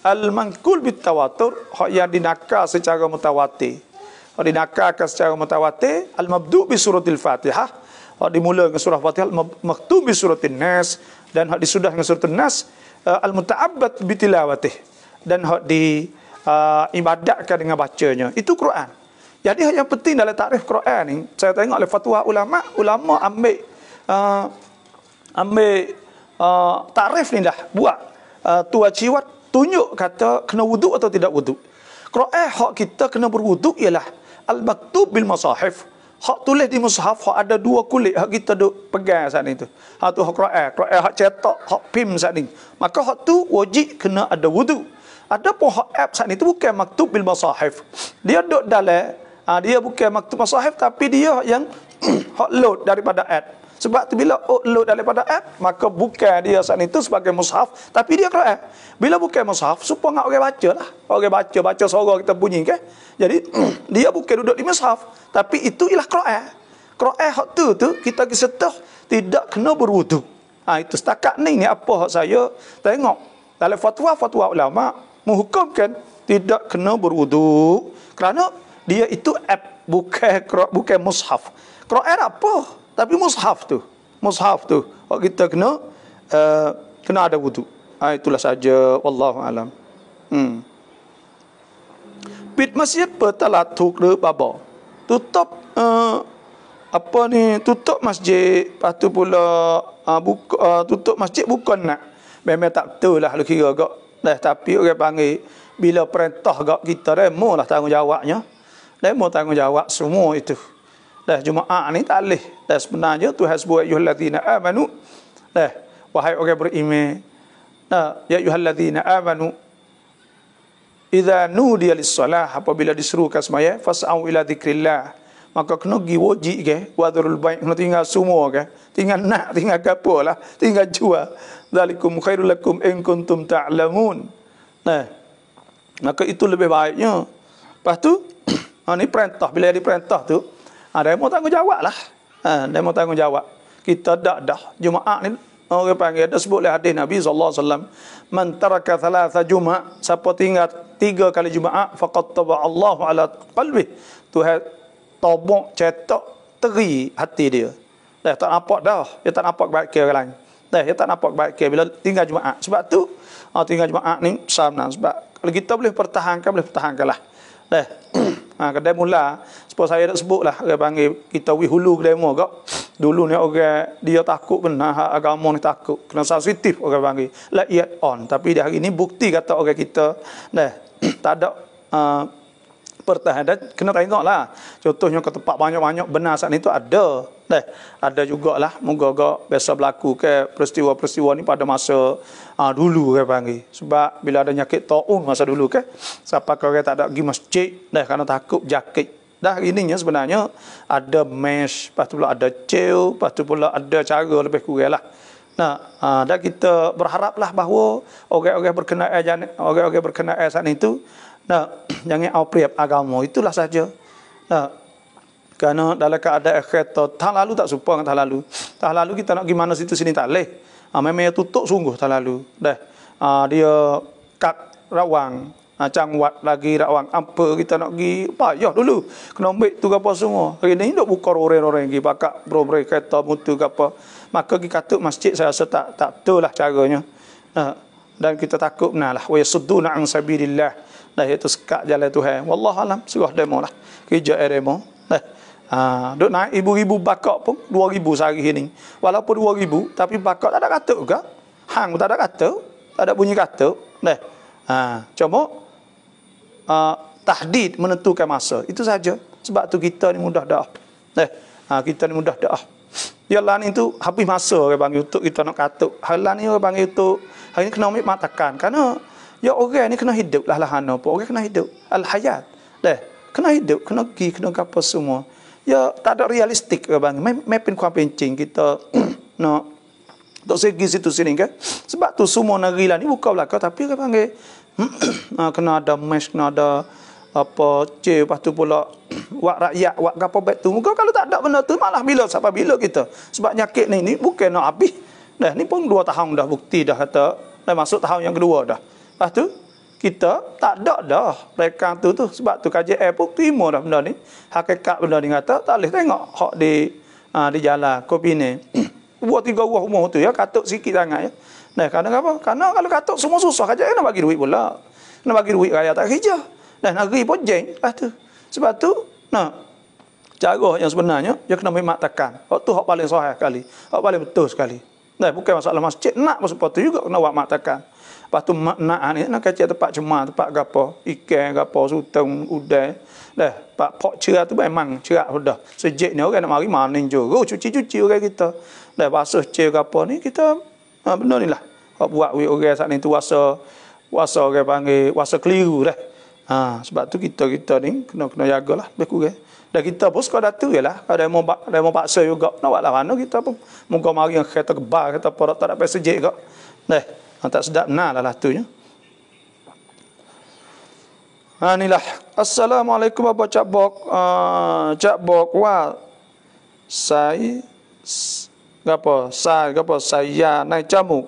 Al-manqul bit tawatur, hak yang dinakal secara mutawatir. Hak dinakalkan secara mutawatir. Al-mabdu' bi suratil Fatihah, hak dimula dengan surah Fatihah. Al-maktub bi suratin Nas, dan hak disudah dengan surah Nas. Al-muta'abbad bi tilawatih, dan hak di ibadatkan dengan bacanya. Itu Quran. Jadi yang penting dalam takrif Quran ni, saya tengok oleh fatwa ulama ambil takrif ni dah buat tua ciwat, tunjuk kata kena wuduk atau tidak wuduk. Quran hak kita kena berwuduk ialah al-maktub bil masahif, hak tulis di mushaf, hak ada 2 kulit hak kita duk pegang saat ni tu. Hak tu hak Quran hak cetak, hak pim saat ni. Maka hak tu wajib kena ada wuduk. Ada pun hak app saat ni tu bukan maktub bil masahif. Dia duk dalam dia bukan maktub masahif, tapi dia yang hak load daripada app. Sebab tu bila load daripada app, maka bukan dia saat itu sebagai mushaf, tapi dia Quran. Bila bukan mushaf, supaya orang baca lah. Orang baca suara kita bunyi kan. Jadi dia bukan duduk di mushaf, tapi itu ialah Quran. Quran hak tu kita kesetuh tidak kena berwuduk. Itu setakat ni apa hak saya tengok dalam fatwa ulama menghukumkan tidak kena berwuduk kerana dia itu app, bukan mushaf. Quran apa? Tapi mushaf tu hak kita kena ada wuduk. Itulah saja, wallahu alam. Pit masjid bertalatuk le baba. Tutup tutup masjid, lepas tu pula tutup masjid bukan nak. Memang tak betul lah lu kira gak. Tapi orang panggil bila perintah gak kita remo lah tanggungjawabnya. Remo tanggungjawab semua itu. Jumaat ni tak boleh. Sebenarnya Tuhan sebut ya ayyuhallazina amanu. Wahai orang beriman. Ya ayyuhallazina amanu idza nudiya lis-salah, apabila diserukan sembahyang, fas'au ila dzikrillah, maka kena pergi wajib ke wadrul bai', kena tinggal semua ke, tinggal nak, tinggal gapolah, tinggal jual. Zalikum khairul lakum in kuntum ta'lamun. Maka itu lebih baiknya. Lepas tu ni perintah, bila diperintah tu ada yang mau tanggungjawab lah. Demo tanggungjawab. Kita dah Jumaat ni orang panggil ada sebut oleh hadis Nabi sallallahu alaihi wasallam, man taraka thalatha Jumaat, siapa tinggal 3 kali Jumaat faqad taba Allah ala qalbi, Tuhan tobok cetak teri hati dia. Dah tak nampak dah, dia tak nampak baik ke orang lain. Dia tak nampak baik ke bila tinggal Jumaat. Sebab tu tinggal Jumaat ni sama, sebab kalau kita boleh pertahankanlah. Dah. Kedai mula sebab saya dah sebut lah, orang panggil kita wi hulu kedai mu kak. Dulu ni orang dia takut benar agama ni, takut kena sensitif orang panggil la yet on, tapi dah hari ni bukti kata orang kita dah tak ada pertahanan. Kena tengoklah contohnya ke tempat banyak-banyak benar saat ni tu ada dah, ada jugalah moga-moga biasa berlaku ke peristiwa-peristiwa ni pada masa dulu orang panggil. Sebab bila ada nyakit taun masa dulu ke, siapa kau orang tak ada pergi masjid dah kerana takut jakit. Dah ininya sebenarnya ada mesh, lepas tu pula ada cel, lepas tu pula ada cara lebih kurang lah. Dan kita berharaplah bahawa orang-orang berkenaan saat itu jangan awpriap agama, itulah saja. Kerana dalam keadaan kereta tahun lalu tak serupa dengan tahun lalu kita nak pergi mana situ sini tak boleh. Memang tutup sungguh tahun lalu. Dia kat Rawang, Cangwat lagi Rawang apa kita nak pergi payah dulu kena ambil tu apa semua. Hari ni duk buka orang-orang pergi pakak bro-bro kereta mutu ke apa, maka pergi katuk masjid saya rasa tak betul lah caranya. Dan kita takut benar lah wa yasudduna an sabilillah, dah itu sekat jalan Tuhan. Wallahu alam, surah demo lah kerja demo. Duk naik ibu-ibu bakak pun 2,000 sehari ni, walaupun 2,000 tapi bakak tak ada katuk juga, hang tak ada katuk, tak ada bunyi katuk. Cuma tahdid menentukan masa itu saja. Sebab tu kita ni mudah dah. Kita ni mudah dah. Yalah ni tu habis masa orang panggil untuk kita nak katuk. Halan ni orang panggil untuk hari ni kena ambil matakan, kerana ya orang ni kena hidup lah hana apa. Orang kena hidup al hayat. Kena hidup, kena pergi, kena apa semua. Ya tak ada realistik orang panggil. Mepin kuat pencing kita nak tak segi situ sini kan. Sebab tu semua negeri lah ni buka belakang, tapi orang panggil kena ada mesh, kena ada apa cik, lepas tu pula wak rakyat, wak apa bet tu. Muka kalau tak ada benda tu malah bila sampai bila kita. Sebab nyakit ni bukan nak habis. Dah ni pun 2 tahun dah bukti dah kata dah masuk tahun yang kedua dah. Lepas tu kita tak ada dah rekam tu. Sebab tu KJL pun terima dah benda ni. Hakikat benda ni kata tak boleh tengok hak di jalan kopi ni. Buat 3 rumah tu ya, katuk sikit sangat ya. Kerana apa? Kerana kalau katuk semua susah aja, nak bagi duit pula. Nak bagi duit rakyat tak kerja. Negeri pun jeng lah tu. Sebab tu cara yang sebenarnya dia kena memaktakan. Hak tu hak paling sahih sekali. Hak paling betul sekali. Bukan masalah masjid nak pun sepatu juga kena buat maktakan. Lepas tu nak ni nak kacau tempat cemar, tempat gapo, ikan gapo, suteng, udai. Pak pok cerak tu memang cerak sudah. Sejak ni orang nak mari maning juga, cuci-cuci orang kita. Basuh cer gapo ni kita benda ni lah. Hak buat orang saat ni tu wasa orang panggil wasa keliru dah. Sebab tu kita ni kena jagalah lebih kurang. Dan kita pun suka datu jelah. Ada mau paksa juga nak buat lah mana kita pun muka mari yang kereta kebal kata apa tak dapat sejik kak. Tak sedap benar lah tu nya. Inilah. Assalamualaikum apa Cak Bok wah. Saya naik jamu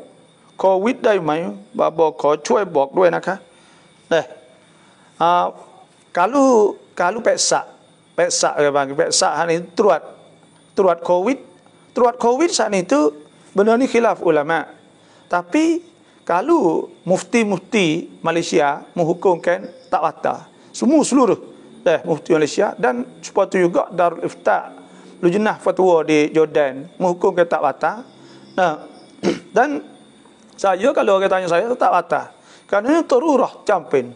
COVID ได้ไหม Babo ขอช่วยบอกด้วยนะคะ kalau peksa bang peksa hari ini turut COVID saat itu benar ni khilaf ulama. Tapi kalau mufti Malaysia menghukumkan tak batal seluruh mufti Malaysia, dan sepatu juga Darul Ifta Lujnah Fatwa di Jordan menghukumkan tak batal. Dan saya kalau orang tanya saya tak batal kerana terurah campin.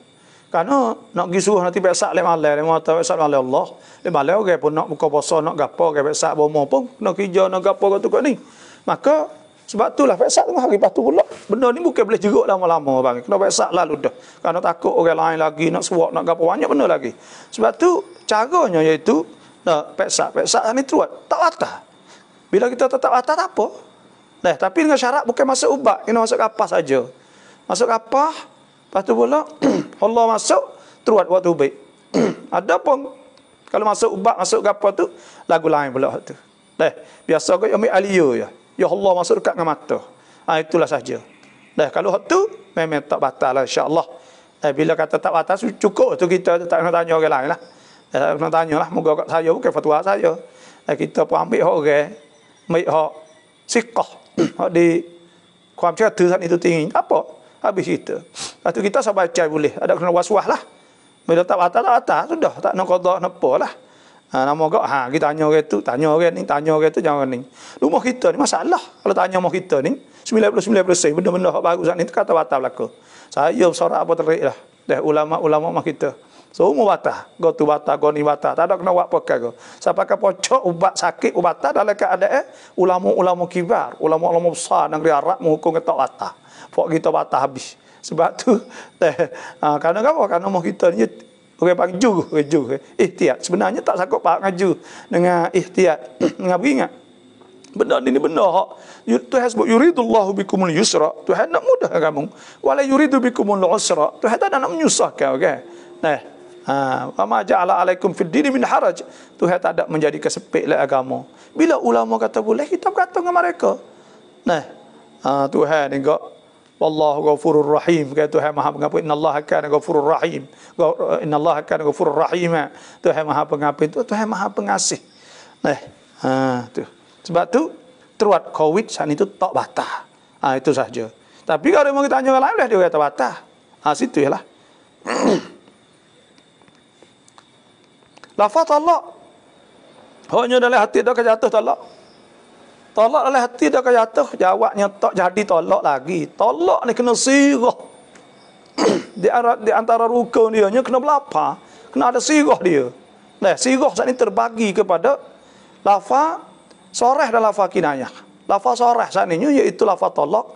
Karena nak pergi suruh nanti besak le malai, le mata besak malai Allah. Le malai orang pun nak buka puasa, nak gapo, orang besak bomo pun nak kerja, nak gapo tu kat ni. Maka sebab itulah besak tengah hari patu pula. Benda ni bukan boleh jeruk lama-lama bang. Kena besak lalu dah. Karena takut orang lain lagi nak suap, nak gapo banyak benda lagi. Sebab tu caranya iaitu besak ni terus tak batal. Bila kita tak batal tak apa. Tapi dengan syarat bukan masuk ubat, kena masuk kapas saja. Masuk kapas. Lepas tu pula Allah masuk terus waktu baik. Ada pun kalau masuk ubat, masuk apa tu lagu lain pula tu. Biasa kau ambil alio ya. Ya Allah masuk dekat dengan mata. Itulah saja. Kalau hak tu memang tak batal lah insya-Allah. Bila kata tak batal cukup tu kita tak nak tanya orang lain lah. Tak nak tanya lah, moga kat saya bukan fatwa saya. Kita pun ambil hak orang, ambil hak siqah, hak diความเชื่อถือsaat itu tinggi. Apa? Habis kita. Lepas tu kita sabar baca boleh. Ada kena was-was lah. Bila tak batal, sudah. Tak nak qada nak apa lah. Nama kau, kita tanya orang tu, tanya orang ni, tanya orang tu, jangan ni. Rumah kita ni masalah. Kalau tanya rumah kita ni, 99% benda-benda hak baru saat ni tu kata batal belaka. Saya bersorak apa terik lah. Ulama-ulama rumah kita. Semua batal. Kau tu batal, kau ni batal. Tak ada kena buat pakai kau. Sampai ke pocok, ubat sakit, ubat batal dalam keadaan ulama-ulama kibar, ulama-ulama besar negeri Arab menghukum kata batal. Pok kita batal habis. Sebab tu, kerana apa? Kerana rumah kita ni orang panggil juru, ihtiyat. Sebenarnya tak sakut pak ngaju dengan ihtiyat, dengan beringat. Benda ni benda hak Tuhan sebut yuridullahu bikumul yusra. Tuhan nak mudahkan kamu. Wala yuridu bikumul usra. Tuhan tak nak menyusahkan, okey. Wa ma ja'ala alaikum fid din min haraj. Tuhan tak ada menjadi kesepit lah agama. Bila ulama kata boleh, kita berkata dengan mereka. Tuhan ni kau wallahu ghafurur rahim. Kata Tuhan Maha Pengampun. Innallaha kana ghafurur rahim. Innallaha kana ghafurur rahim. Tuhan Maha Pengampun tu, Tuhan Maha Pengasih. Tu. Sebab tu teruat COVID saat itu tak batal. Itu saja. Tapi kalau mau kita tanya orang lain dia kata batal. Situ ialah. Lafaz talak. Hanya dalam hati dah jatuh talak. Talak dalam hati dah jatuh, jawabnya tak jadi talak lagi. Talak ni kena sirah. di antara rukun dia nya kena berapa? Kena ada sirah dia. Sirah saat ini terbagi kepada lafaz soreh dan lafaz kinayah. Lafaz soreh saat ini iaitu lafaz talak,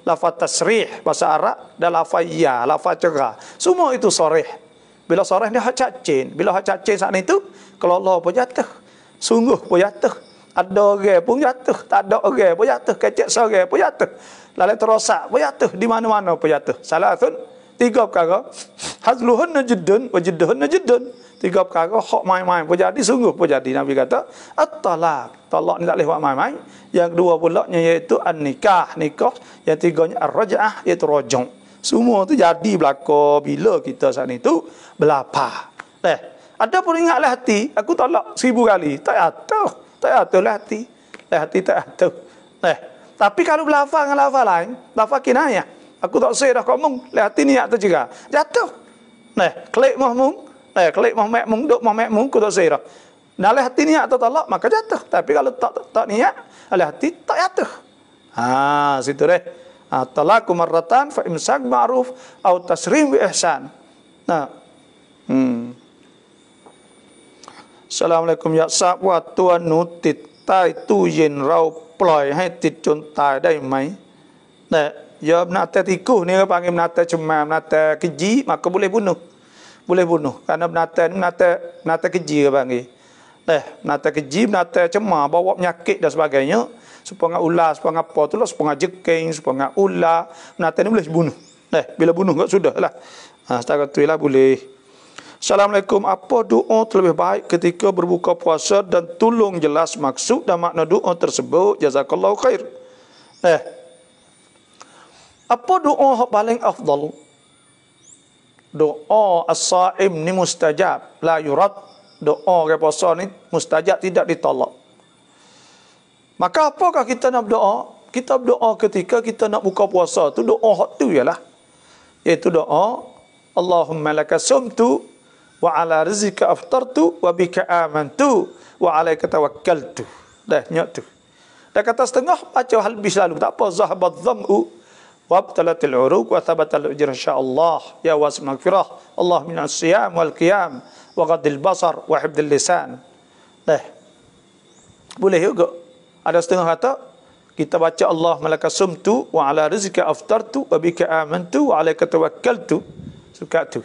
lafaz tasrih bahasa Arab dan lafaz ya, lafaz cerah. Semua itu soreh. Bila soreh dia hak cacin. Bila hak cacin saat itu, kalau Allah pun jatuh. Sungguh pun jatuh. Ada orang pun jatuh. Tak ada orang pun jatuh. Kecek seorang pun jatuh. Lalu terosak pun jatuh. Di mana-mana pun jatuh. Salatun, 3 perkara. Hazluhunna jiddun wa jidduhunna jiddun. 3 perkara hak main-main pun jadi, sungguh pun jadi. Nabi kata, at-talaq. Talak ni tak boleh buat main-main. Yang kedua pula iaitu an-nikah, nikah. Yang tiganya ar-raj'ah, iaitu raj'ah. Semua tu jadi belaka bila kita saat itu belapa. Ada pun ingatlah hati, aku tolak 1000 kali. Tak atur lah hati. Hati tak atur. Tapi kalau belafal dengan lafal lain, lafal kinayah, aku tak say dah komong, hati niat tu juga. Jatuh. Klik mahmum, klik mahmum, duk mahmum, aku tak say dah. Nah, hati niat tu tolak, maka jatuh. Tapi kalau tak niat, hati tak jatuh. Situ deh. Talaqu marratan fa imsak ma'ruf atau tasrim bi ihsan. Assalamualaikum ya sab wa tuan nuติดใต้ตู้เย็นเราปล่อยให้ติดจนตายได้ไหมya binatang tikus ni panggil binatang cemam, binatang keji, maka boleh bunuh. Boleh bunuh kerana binatang keji panggil. Binatang keji, binatang cemam, bawa penyakit dan sebagainya. Sepengah ular, sepengah apa tu lah, sepengah jeking, sepengah ular. Binatang ni boleh bunuh. Bila bunuh tak sudah lah. Setakat tu lah boleh. Assalamualaikum. Apa doa terlebih baik ketika berbuka puasa dan tolong jelas maksud dan makna doa tersebut? Jazakallahu khair. Apa doa paling afdal? Doa as-saim ni mustajab. La yurad. Doa ke puasa ni mustajab, tidak ditolak. Maka apakah kita nak berdoa? Kita berdoa ketika kita nak buka puasa tu, doa hak tu ialah, iaitu doa Allahumma laka sumtu wa ala rizqika aftartu wa bika amantu wa alaika tawakkaltu. Nyok tu. Dah kata setengah baca halbis lalu, tak apa. Zahabat dham'u wa abtalatil uruq wa thabatal ujr insyaallah ya wasim maghfirah. Allah minas siyam wal qiyam wa ghadil basar wa hifdil lisan. Boleh juga. Ada setengah kata kita baca Allah malaka sumtu wa ala rizqika aftartu wa bika amantu wa alaika tawakkaltu. Suka tu.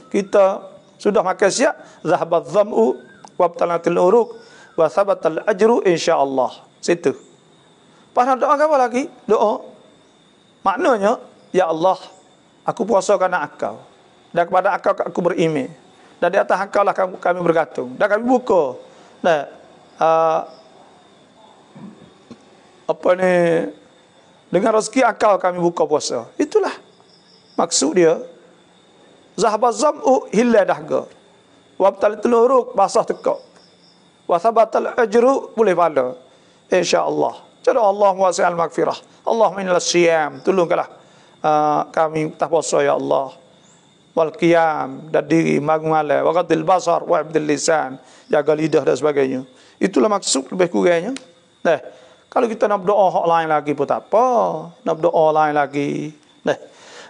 Kita sudah makan siap, zahabat dham'u wa abtalatil uruq wa thabatal ajru insyaallah. Situ. Pas doa apa lagi? Doa. Maknanya, ya Allah, aku puasa kerana Engkau. Dan kepada Engkau aku beriman. Dan di atas Engkau lah kami bergantung. Dan kami buka. uh, apa ni, dengan rezeki akal kami buka puasa. Itulah maksud dia. Zahaba zam'u hilla dahga. Wa abtalatul uruk basah tekak. Wa thabatal ajru boleh pahala. Insya-Allah. Cara Allah wasi'al maghfirah. Allahumma innal siyam. Tolonglah kami tak puasa ya Allah. Wal qiyam, dan diri malam, wa qadil basar wa abdil lisan, jaga lidah dan sebagainya. Itulah maksud lebih kurangnya. Nah, kalau kita nak berdoa hak lain lagi pun tak apa. Nak berdoa lain lagi. Nah,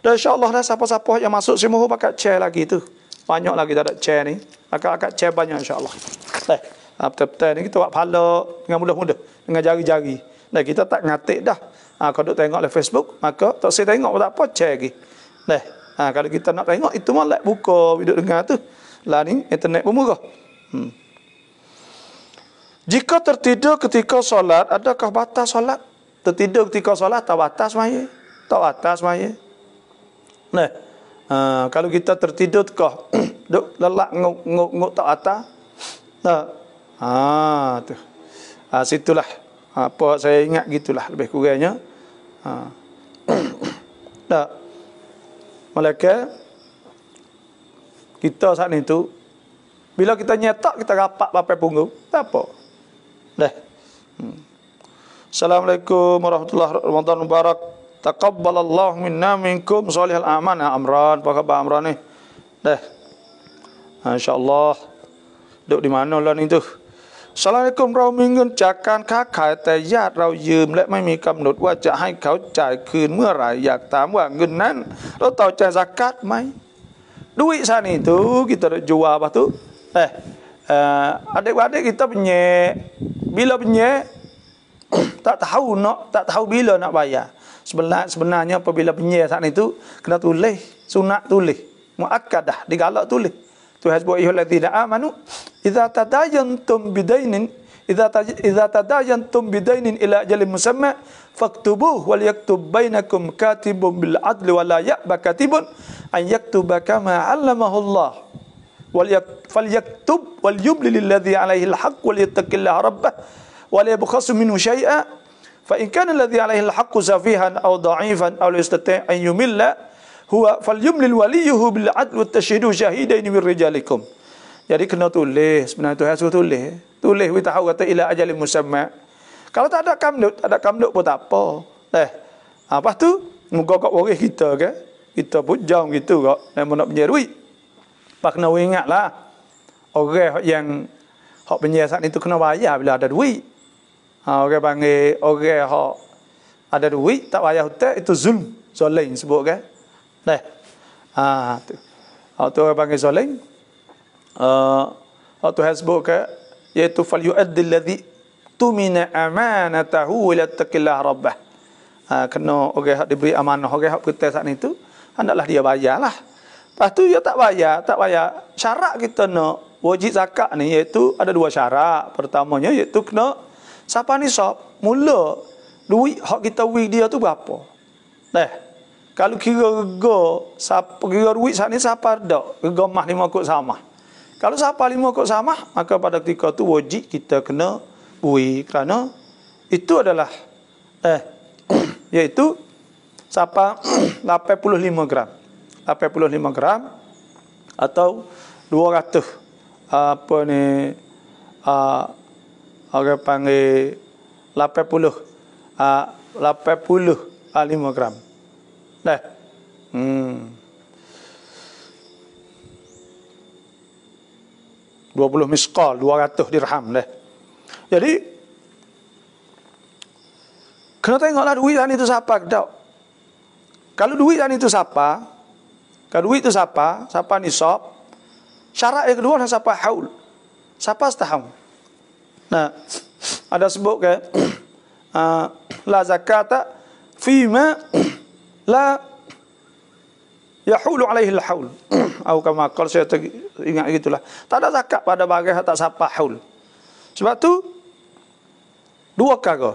dan insya-Allah dah siapa-siapa yang masuk semua pakai chair lagi tu. Banyak lagi tak ada chair ni. Akak-akak chair banyak insya-Allah. Nah, betul-betul ni kita buat pahala dengan mudah-mudah, dengan jari-jari. Nah, kita tak ngatik dah. Kalau duk tengok le Facebook, maka tak saya tengok pun tak apa, chair lagi. Nah, kalau kita nak tengok itu mah like buka video dengar tu. Lah ni internet pun murah. Jika tertidur ketika solat, adakah batas solat? Tertidur ketika solat tak batas maya. Tak batas maya. Nah, kalau kita tertidur kah duk lelak nguk tak batas. Nah. Tu. Situlah apa saya ingat gitulah lebih kurangnya. Nah. Malaikat kita saat itu bila kita nyetak kita rapat papai punggung tak apa dah. Assalamualaikum warahmatullahi wabarakatuh. Ramadan mubarak, taqabbalallahu minna minkum salihal a'mal. Amran, apa khabar Amran ni dah? Insyaallah duduk di mana lah ni tu. Assalamualaikum เรามีเงินจากการค้าขายแต่ญาติเรายืมและไม่มีกำหนดว่าจะให้เขาจ่ายคืนเมื่อไหร่อยากถามว่าเงินนั้นเราต้องจ่าย zakat ไหม duit saat itu kita nak jual apa tu adik-adik kita punya bila punya tak tahu bila nak bayar. Sebenarnya apabila punya saat itu kena tulis sunat, tulis muakkadah, digalak tulis. Tuhan sebut ayyuhalladzina amanu idza tadayantum bidainin ila ajalin musamma faktubuhu wal yaktub bainakum katibun bil adli wa la ya'ba katibun an yaktuba kama 'allamahu Allah falyaktub wal yumli lilladzi 'alaihi al-haqq wal yattaqillaha rabbah wa la yabkhasu minhu syai'a fa in kana alladzi 'alaihi al-haqqu safihan aw dha'ifan aw la yastati' an yumilla huwa falyumlil waliyuhu bil adl wa tashhidu shahidain min rijalikum. Jadi kena tulis, sebenarnya Tuhan suruh tulis we tahu kata ila ajalin musamma. Kalau tak ada kamdut pun tak apa. Lepas tu muka kat waris kita ke, kita pun jauh gitu kok yang nak punya duit. Pak kena ingatlah orang yang hak penyiasat itu kena bayar bila ada duit. Orang panggil orang hak ada duit tak bayar hutang itu zulm, zalim sebut kan. Tu. Tu orang panggil zalim. Tuhan sebut ke iaitu fal yu'addi alladhi tumina amanatahu ila taqillah rabbah. Kena orang hak diberi amanah, orang hak kita saat itu hendaklah dia bayarlah. Lepas tu dia tak bayar. Syarat kita nak wajib zakat ni iaitu ada dua syarat. Pertamanya iaitu kena siapa nisab, mula duit hak kita beri dia tu berapa. Kalau kira duit saat ni siapa ada, rega mah 5 kok sama. Kalau siapa 5 kok sama, maka pada ketika tu wajib kita kena bui kerana itu adalah iaitu siapa 85 gram. 85 gram atau 200 apa ni orang panggil 85 gram. 20 misqal 200 dirham dah. Jadi kena tengoklah duit tadi itu siapa dak. Kalau duit tadi itu siapa? Kalau duit itu siapa nisab? Syarat yang kedua adalah siapa haul. Siapa setahun. Nah, ada sebut ke la zakata fima la yahulu alaihi al-haul. Atau kama kalau saya ingat gitulah. Tak ada zakat pada barang tak siapa haul. Sebab tu dua perkara.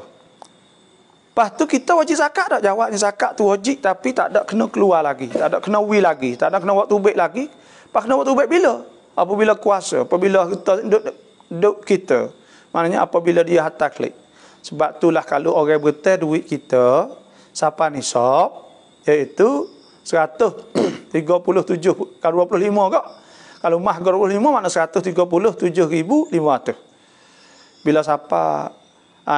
Lepas tu kita wajib zakat tak? Jawabnya zakat tu wajib tapi tak ada kena keluar lagi. Tak ada kena wi lagi. Tak ada kena waktu baik lagi. Lepas kena waktu baik bila? Apabila kuasa. Apabila kita duduk kita Maknanya apabila dia hantar klik. Sebab itulah kalau orang bertai duit kita siapa nisab, iaitu 137, kalau 25 kak. Kalau mah 25 makna 137,500. Bila siapa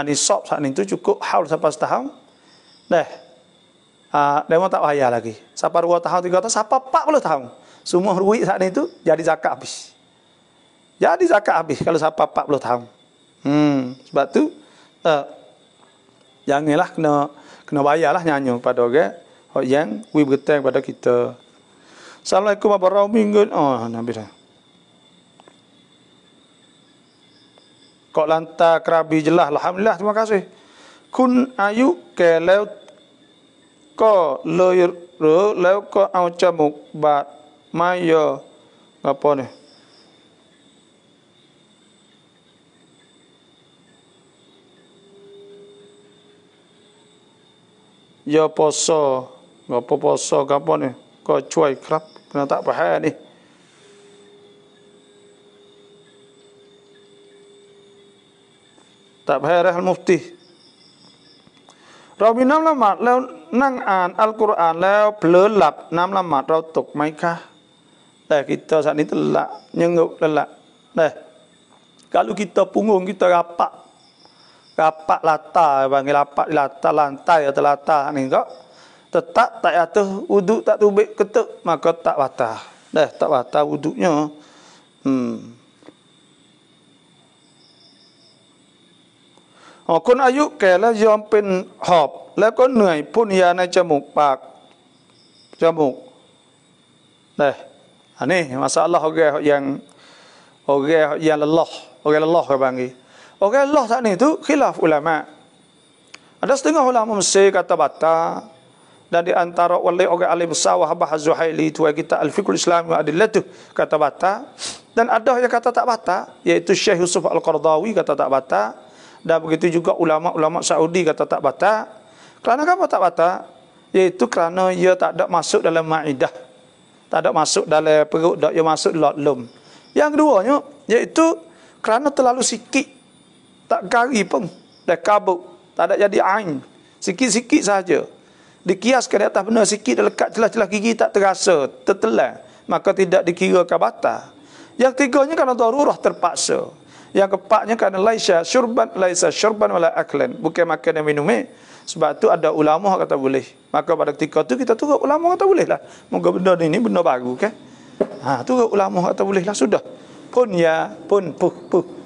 nisab saat itu cukup haul sampai setahun. Dah. Dia tak payah lagi. Siapa 2 tahun, 3 tahun, siapa 40 tahun. Semua duit saat itu jadi zakat habis. Jadi zakat habis kalau siapa 40 tahun. Sebab tu janganlah kena bayarlah nyanyi pada orang yang berhutang pada kita. Assalamualaikum warahmatullahi wabarakatuh. Oh, Nabi dah. Kok lantar kerabi jelas. Alhamdulillah, terima kasih. Kun ayu ke lew ko leur lew ko au camuk bat mayo apa ni? Ya poso, ngapa poso apa ni? Ko cuai kerap, kena tak faham ni. Tak faham al-mufti.เรามีน้ำละหมาดแล้วนั่งอ่านอัลกุรอานแล้วเผลอหลับน้ำละหมาดเราตกไหมคะแต่ kita saat ini telak nyenguk lelak. Nah, kalau kita punggung kita rapak latar, panggil rapak latar lantai atau latar ni kok tetap tak atas wuduk tak tubik ketuk maka tak batal. Dah tak batal wuduknya.คนอายุแก่แล้วยอมเป็นหอบแล้วก็เหนื่อยพ่นยาในจมูกปากจมูกนี่อันนี้ masalah orang yang lelah ke panggil orang lelah saat ni tu khilaf ulama. Ada setengah ulama Mesir kata batal, dan di antara orang alim sawah Bahaz Zuhaili tu kita Al-Fiqhul Islam wa Adillatuh kata batal, dan ada yang kata tak batal, iaitu Syekh Yusuf Al-Qaradawi kata tak batal. Dan begitu juga ulama-ulama Saudi kata tak batal. Kerana apa tak batal? Iaitu kerana ia tak ada masuk dalam ma'idah. Tak ada masuk dalam perut, ia masuk dalam lum. Yang keduanya, iaitu kerana terlalu sikit. Tak kari pun. Dah kabut. Tak ada jadi ain. Sikit-sikit saja. Dikiaskan di atas benda sikit, dekat celah-celah gigi tak terasa, tertelan. Maka tidak dikira batal. Yang tiganya kerana darurah terpaksa. Yang keempatnya kerana laisa syurban wala aklan, bukan makan dan minum. Sebab tu ada ulama kata boleh. Maka pada ketika tu kita turut ulama kata boleh lah. Moga benda ni benda baru kan. Turut ulama kata boleh lah sudah. Pun ya, pun puh.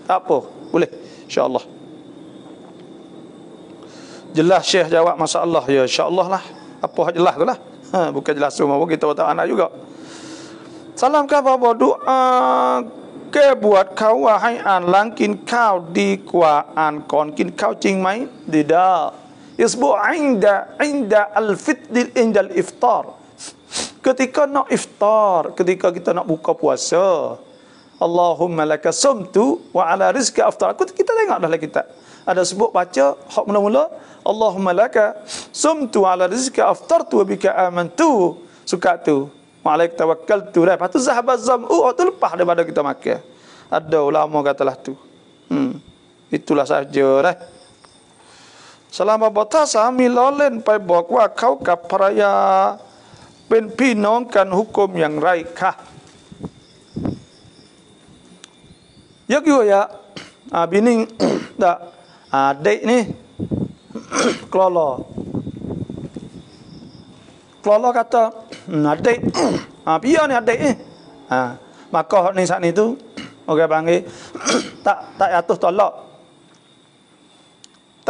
Tak apa, boleh insya-Allah. Jelas Syekh jawab masalah ya insya-Allah lah. Apa jelas tu lah. Bukan jelas semua pun kita tak anak juga. Salam khabar doa ke buat kau wahai an langกินข้าวดีกว่าอ่านก่อนกินข้าวจริงไหม tidak isbu inda al-fitr inda al-iftar, ketika nak iftar, ketika kita nak buka puasa, Allahumma laka sumtu wa ala rizqi aftar. Kita tengok dalam kitab ada sebut baca hak mula-mula Allahumma laka sumtu ala rizqi aftartu wa bika amantu, suka tu Ma'alaik tawakkaltu. Lepas tu zahabaz zam'u, tu lepas daripada kita makan. Ada ulama katalah tu. Itulah saja dah. Selama bata sami lolen ไปบอกว่าเขากับภรรยาเป็นพี่น้องกัน hukum yangไรคะ ยกอยู่ya bini dak adik ni kelolo kata adik biar ni adik ni maka ni saat ni tu orang panggil tak atus tolak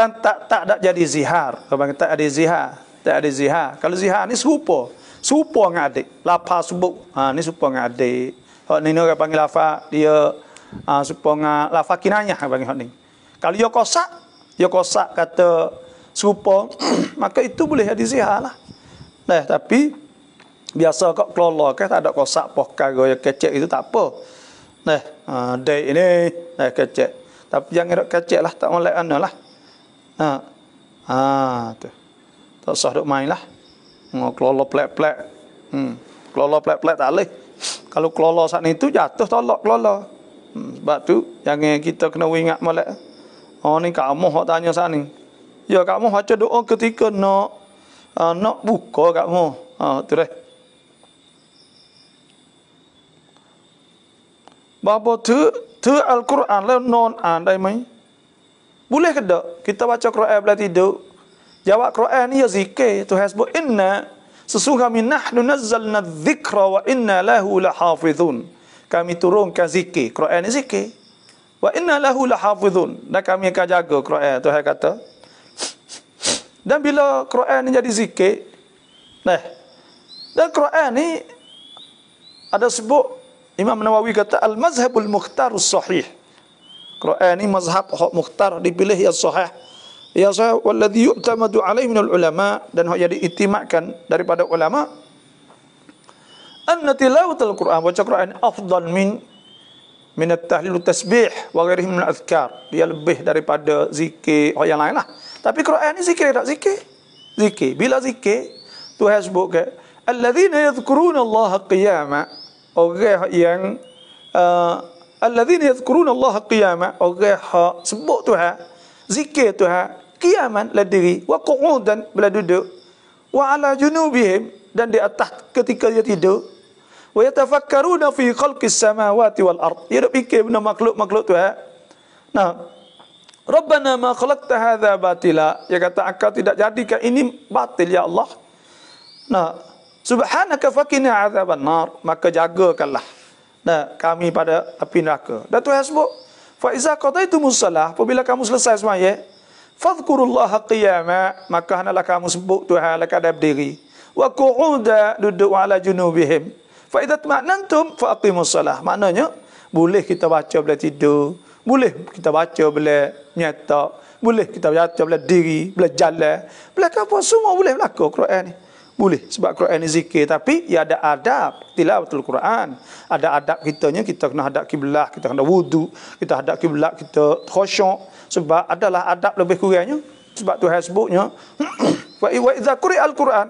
tak ada jadi zihar. Orang panggil tak ada zihar. Kalau zihar ni serupa dengan adik, lafaz sebut ni serupa dengan adik. Hak ni orang panggil lafaz dia serupa dengan lafaz kinayah panggil hak ni. Kalau dia kosak kata serupa maka itu boleh jadi zihar lah. Tapi biasa kok kelola kan tak ada kosak poh perkara yang kecek itu tak apa. Dek ini kecek. Tapi jangan kecek lah, tak molek ana lah. Tu. Tak usah duk main lah. Kelola plek-plek. Kelola plek-plek tak boleh. Kalau kelola saat ni tu jatuh tolak kelola. Sebab tu jangan kita kena ingat molek. Oh ni kamu hok tanya sat ni. Ya kamu baca doa ketika nak buka kamu. Tu dah. Bapa tu Al-Quran lah non andai mai. Boleh ke tak kita baca Quran bila tidur? Jawab Quran ni ya zikir. Tuhan sebut inna sesungguhnya kami nahnu nazzalna dzikra wa inna lahu lahafizun. Kami turunkan zikir. Quran ni zikir. Wa inna lahu lahafizun. Dan kami akan jaga Quran. Tuhan kata. Dan bila Quran ni jadi zikir. Dan Quran ni ada sebut Imam Nawawi kata al-mazhabul mukhtarus sahih. Quran ni mazhab hak mukhtar dipilih yang sahih. Ya sahih walladhi yu'tamadu alaihi minal ulama dan hak yang diiktimadkan daripada ulama. Anna tilawatul Quran baca Quran afdal min at-tahlil tasbih wa ghairihi min al-azkar. Dia lebih daripada zikir hak yang lain lah. Tapi Quran ni zikir tak zikir? Zikir. Bila zikir Tuhan sebut ke alladzina yadhkuruna Allah qiyama. Orang yang alladzina yadhkuruna Allah qiyama, orang hak sebut Tuhan, zikir Tuhan qiyaman la diri wa qu'udan bila duduk wa ala junubihim dan di atas ketika dia tidur wa yatafakkaruna fi khalqis samawati wal ard. Dia duk fikir benda makhluk-makhluk Tuhan. Nah, Rabbana ma khalaqta hadza batila. Dia kata engkau tidak jadikan ini batil ya Allah. Nah, subhanaka faqina adzaban nar, maka jagakanlah kami pada api neraka. Dan Tuhan sebut fa iza qadaitumus salah, apabila kamu selesai sembahyang fadhkurullaha qiyama, maka hendaklah kamu sebut Tuhan la keadaan berdiri wa qu'uda duduk ala junubihim fa idza tma'nantum fa aqimus salah. Maknanya boleh kita baca bila tidur, boleh kita baca bila nyata, boleh kita baca bila diri, bila jalan, bila apa semua boleh berlaku Quran ni. Boleh sebab Quran ni zikir, tapi ia ada adab tilawatul Quran. Ada adab kitanya, kita kena hadap kiblat, kita kena wudu, kita hadap kiblat, kita khusyuk sebab adalah adab lebih kurangnya. Sebab Tuhan sebutnya wa idza quri'al Quran,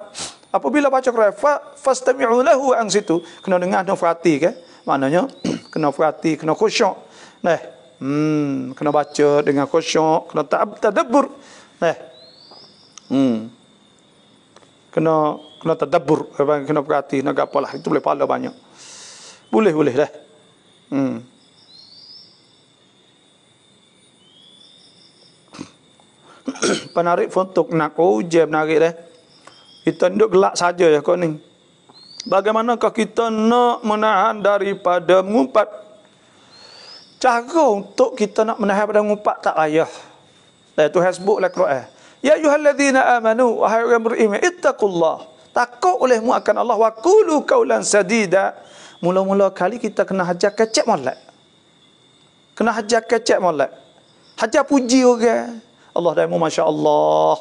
apabila baca Quran fastami'u lahu ansitu, kena dengar dan perhati ke. Maknanya kena perhati, kena khusyuk. Kena baca dengan khusyuk, kena tadabbur. Kena tadabbur, kena perhati, nak apalah, itu boleh pahala banyak. Boleh dah. Penarik fontok nak ujian menarik dah. Kita duduk gelak saja ya kau ni. Bagaimanakah kita nak menahan daripada mengumpat? Cara untuk kita nak menahan daripada mengumpat tak payah. Tuhan sebutlah Quran. Ya ayyuhalladzina amanu, wahai orang beriman, ittaqullah, takut olehmu akan Allah, wa qulu qaulan sadida. Mula-mula kali kita kena hajar kecek molek. Kena hajar kecek molek. Hajar puji orang. Allah daimu masya-Allah.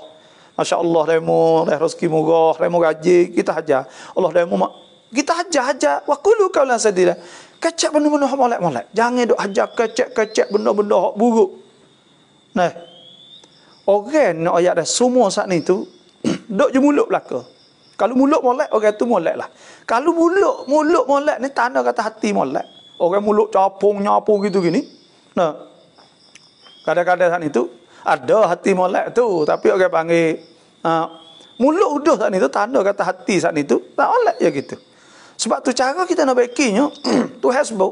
Masya-Allah daimu, dah rezeki murah, daimu gaji, kita hajar. Allah daimu kita hajar. Wa qulu qaulan sadida. Kecek benda-benda molek-molek. Jangan duk hajar kecek-kecek benda-benda hak buruk. Orang nak ayat dah semua saat ni tu duk je mulut belaka. Kalau mulut molek, orang tu molek lah. Kalau mulut molek ni tanda kata hati molek. Orang mulut nyapung gitu gini. Kadang-kadang saat ni tu ada hati molek tu, tapi orang panggil mulut udah saat ni tu tanda kata hati saat ni tu tak molek je gitu. Sebab tu cara kita nak baikinya Tuhan sebut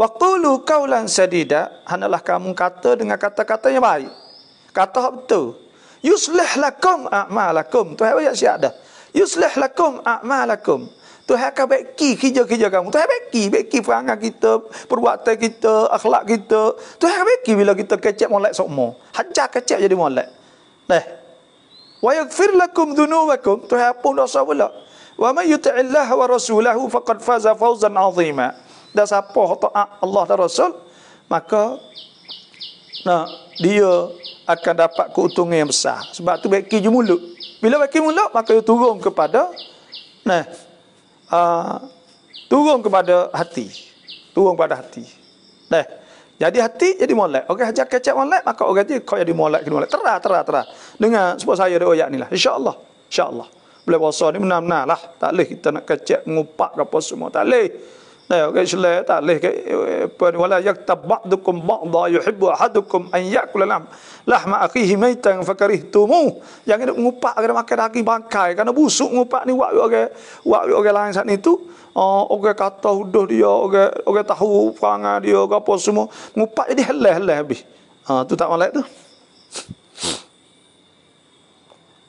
wa qulu qaulan sadida, hendaklah kamu kata dengan kata-kata yang baik. Kata betul. Yuslih lakum a'malakum. Tuhan ayat siap dah. Yuslih lakum a'malakum. Tuhan akan baiki kerja-kerja kamu. Tuhan baiki perangai kita, perbuatan kita, akhlak kita. Tuhan akan baiki bila kita kecek molek sokmo. Hajar kecek jadi molek. Wa yaghfir lakum dhunubakum. Tuhan ampun dosa pula. Wa may yuti'illah wa rasulahu faqad faza fawzan 'azima. Dan siapa taat Allah dan Rasul, maka dia akan dapat keuntungan yang besar. Sebab tu baiki je mulut. Bila baiki mulut, maka dia turun kepada hati. Turun kepada hati. Jadi hati jadi molek. Orang hajar kecek molek, maka orang tu kau jadi molek. Terah. Dengan sebab saya ada ayat ni lah. InsyaAllah. Boleh puasa ni benar-benar lah. Tak boleh kita nak kecek, ngupak ke apa semua. Tak boleh. okey selai tak leh ke wala yaktab ba'dukum ba'dha yuhibbu ahadukum an ya'kula lahma akhihi maitan fakarihtumu. Jangan ngupak kena makan daging bangkai kerana busuk ngupak ni wak orang lain saat itu. Orang kata huduh dia, orang tahu perangai dia ke apa semua, ngupak jadi halal habis. Tu tak molek tu.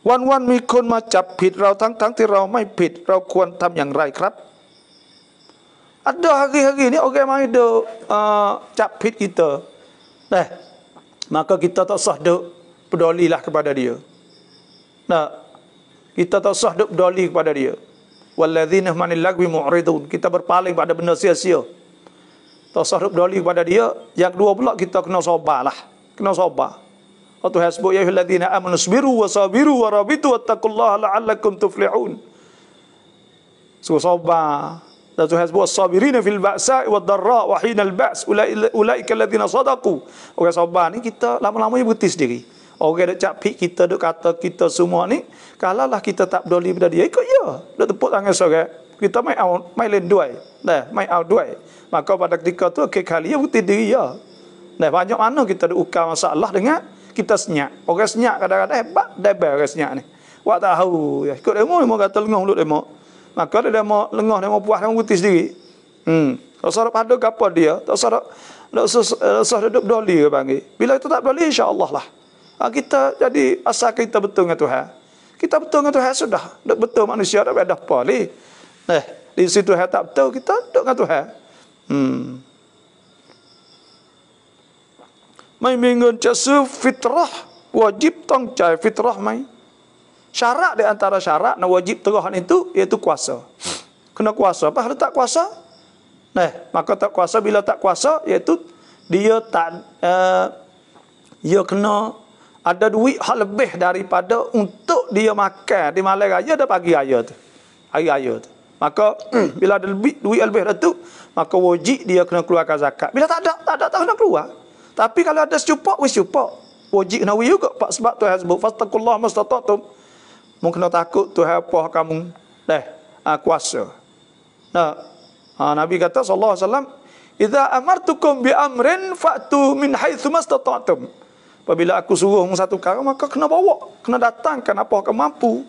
วันๆมีคนมาจับผิดเราทั้งที่เราไม่ผิดเราควรทำอย่างไรครับ Ada hari-hari ni orang mai duk capit kita. Maka kita tak sah duk pedolilah kepada dia. Kita tak sah duk pedoli kepada dia. Walladzina manil lagwi mu'ridun. Kita berpaling pada benda sia-sia. Tak sah duk pedoli kepada dia. Yang kedua pula kita kena sabarlah. Kena sabar. Tuhan sebut ya ayyuhalladzina amanu sabiru wa sabiru wa rabitu wattaqullaha la'allakum tuflihun. Sabar. Dan Tuhan sebut as-sabirina fil ba'sa'i wad dharra wa hinal ba's ulaika alladzina sadaqu. Orang sabar ni kita lama-lamanya bukti sendiri. Orang duk capik kita, duk kata kita semua ni, kalaulah kita tak peduli pada dia, ikut ya. Duk tepuk tangan seorang. Kita mai lain duai. Mai out duai. Maka pada ketika tu kali ya bukti diri ya. Banyak mana kita duk ukar masalah dengan kita senyap. Orang senyap kadang-kadang hebat debel orang senyap ni. Wak tahu ya. Ikut demo kata lengoh duk demo. Maka dia mau lengah, dia mau puas, dia mau putih sendiri. Tak usah pada apa dia, tak usah duduk doli ke panggil. Bila itu tak doli, insya-Allah lah. Kita jadi asal kita betul dengan Tuhan. Kita betul dengan Tuhan sudah. Betul manusia tak ada apa ni. Di situ Tuhan tak betul, kita duduk dengan Tuhan. Mai minggu casu fitrah wajib tong cai fitrah mai. Syarat di antara syarat nak wajib terahan itu iaitu kuasa. Kena kuasa. Apa kalau tak kuasa? Maka tak kuasa, bila tak kuasa iaitu dia tak dia kena ada duit hal lebih daripada untuk dia makan di malam raya dan pagi raya tu. Hari raya tu. Maka bila ada duit lebih dah tu, maka wajib dia kena keluarkan zakat. Bila tak ada tak kena keluar. Tapi kalau ada secupak, wis cupak. Wajib kena juga sebab Tuhan sebut fastaqullaha mastata'tum. Mungkin kena takut Tuhan apa kamu kuasa. Nabi kata sallallahu alaihi wasallam, "Idza amartukum bi amrin fa'tu min haitsu mastata'tum." Apabila aku suruh satu perkara maka kena bawa, kena datangkan apa kamu mampu.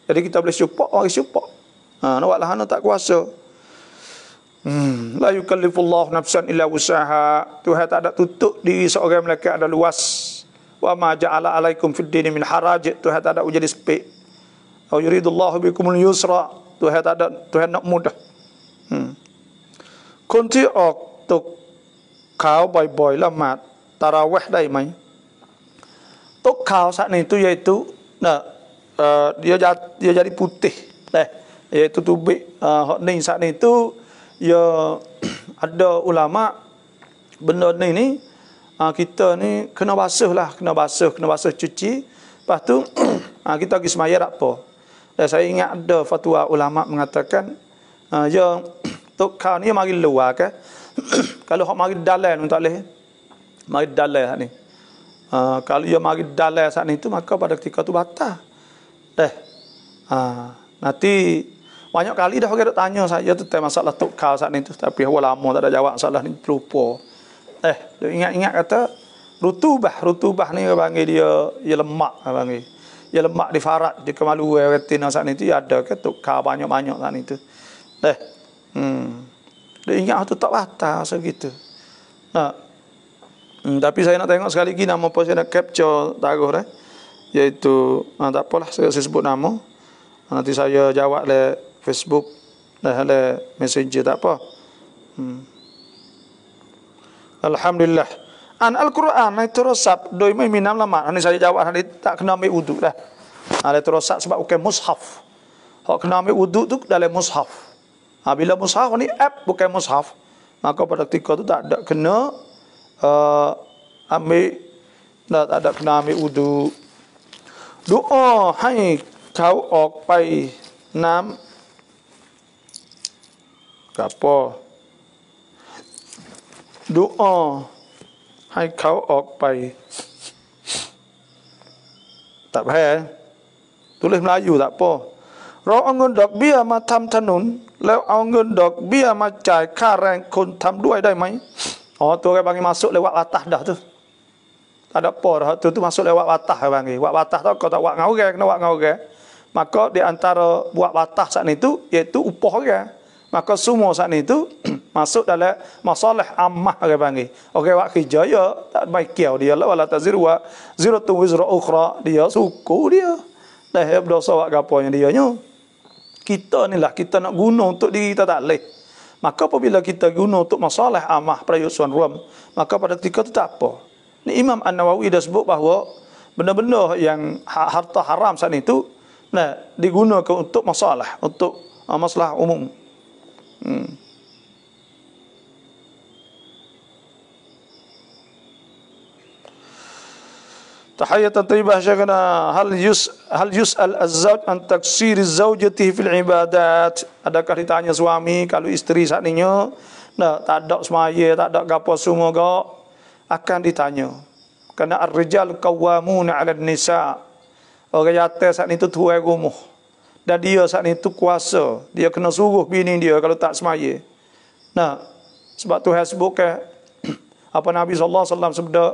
Jadi kita boleh syupak, orang syupak. Nawaklah hana tak kuasa. La yukallifullahu nafsan illa wusaha. Tuhan tak ada tutup diri seorang malaikat ada luas. Wa ma ja'ala alaikum fid dini min haraj. Tuhan tak ada jadi sepik. Au yuridullahu bikumul yusra. Tuhan nak mudah. คนที่ออกตกขาวบ่อยๆละหมาดตะเราะเวห์ได้ไหม Tok khau saat itu yaitu dia jadi putih. Iaitu tubik hak ni saat itu ya ada ulama benda ni kita ni kena basuh lah, kena basuh cuci. Lepas tu kita pergi semaya tak apa. Dan saya ingat ada fatwa ulama mengatakan yang tok khau ni mari luar ke. Kalau hak mari dalam tak boleh. Mari dalam ni. Kalau dia mari dalam saat itu maka pada ketika tu batal. Nanti banyak kali dah orang tanya saya tentang masalah tok khau saat itu, tapi lama tak ada jawab masalah ni, terlupa. Ingat-ingat kata rutubah ni panggil dia lemak panggil. Dia lemak di farat di kemalu retina saat itu ada ke tok khau banyak-banyak saat itu. Dia ingat tu tak batal segitu. Tapi saya nak tengok sekali lagi nama apa saya nak capture taruh iaitu tak apalah saya sebut nama. Nanti saya jawab le Facebook le Messenger tak apa. Alhamdulillah. An Al-Quran itu rosap doi mai minam lama. Ini saya jawab tadi tak kena ambil wuduk dah. Ada terosap sebab bukan mushaf. Hak kena ambil wuduk tu dalam mushaf. Bila mushaf ni app bukan mushaf, maka pada ketika tu tak ada kena tak ada kena ambil wuduk. Doa hai kau ออกไปน้ำกับปอ Doa hai kau ออกไป tak faham tulis Melayu tak apa เราเอาเงินดอกเบี้ยมาทำถนนแล้วเอาเงินดอกเบี้ยมาจ่ายค่าแรงคนทำด้วยได้ไหมอ๋อตัวแกบางmasuk lewat watah dah tu tak ada apa dah tu masuk lewat watah bang wak watah tu kau tak wak ngau kena wak ngau maka di antara buat watah saat itu iaitu upah orang maka semua saat itu masuk dalam masalah ammah orang panggil orang wak kerja ya tak baik kiau dia lah wala taziru wa ziratun wizra ukhra dia suku dia dah berdosa wak gaponya dia nya kita ni lah kita nak guna untuk diri kita tak leh maka apabila kita guna untuk masalah ammah perayuan rum maka pada ketika itu tak apa ni Imam An-Nawawi dah sebut bahawa benda-benda yang harta haram saat itu nah digunakan untuk masalah untuk masalah umum. Tahiyatan thayyibah syekhana hal yus'al az-zawj an taksir az-zawjati fil ibadat adakah ditanya suami kalau isteri sakninya nah tak ada semaya tak ada gapo semua gak akan ditanya kerana ar-rijal qawwamuna 'ala an-nisa orang jatuh saat itu tuai rumah dan dia saat itu kuasa dia kena suruh bini dia kalau tak semaya nah sebab Tuhan sebut ke apa Nabi sallallahu alaihi wasallam sabda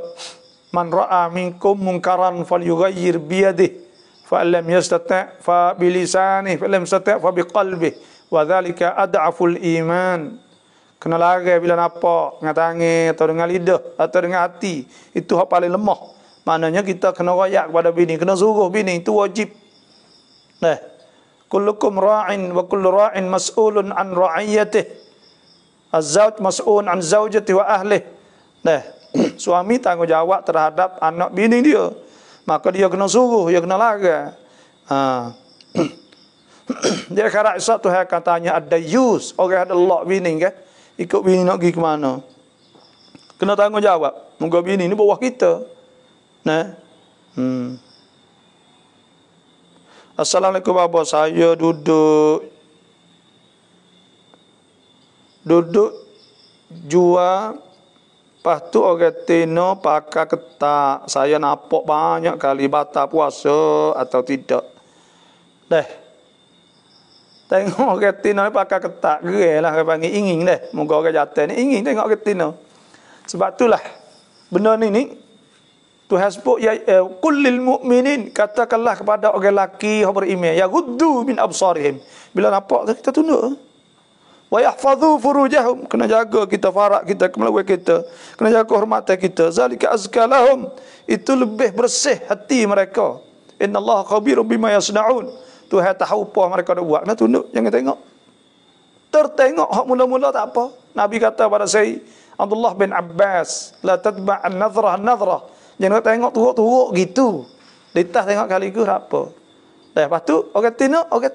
man ra'a minkum munkaran falyughayyir bi yadihi fa lam yastati' fa bi lisanihi fa lam yastati' fa bi qalbihi wa dhalika ad'aful iman kena lari bila nampak dengan tangan atau dengan lidah atau dengan hati itu hak paling lemah maknanya kita kena royak kepada bini kena suruh bini itu wajib nah kullukum ra'in wa kullu ra'in mas'ulun an ra'iyatihi az-zawj mas'ulun an zawjatihi wa ahlihi nah suami tanggungjawab terhadap anak bini dia maka dia kena suruh dia kena laga dia kira Isa Tuhan akan tanya ad-dayyus orang ada Allah bini ke ikut bini nak pergi ke mana kena tanggungjawab moga bini ni bawah kita nah Assalamualaikum Abah saya duduk jual lepas tu orang tino pakai ketak. Saya nampak banyak kali batal puasa atau tidak. Tengok orang tino ni pakai ketak. Gerai lah orang panggil ingin deh. Moga orang jatuh ni ingin tengok orang tino. Sebab itulah benda ni Tuhan sebut ya kullil mu'minin katakanlah kepada orang lelaki yang beriman ya ghuddu min absarihim. Bila nampak kita tunduk. Wa yahfazu furujahum kena jaga kita farak kita kemaluan kita kena jaga hormatan kita zalika azka lahum itu lebih bersih hati mereka innallaha khabirum bima yasnaun Tuhan tahu apa mereka dah buat kena tunduk jangan tengok tertengok hak mula-mula tak apa Nabi kata pada saya Abdullah bin Abbas la tatba' an-nadhrah jangan tengok turuk-turuk gitu ditah tengok kali tu tak apa lepas tu orang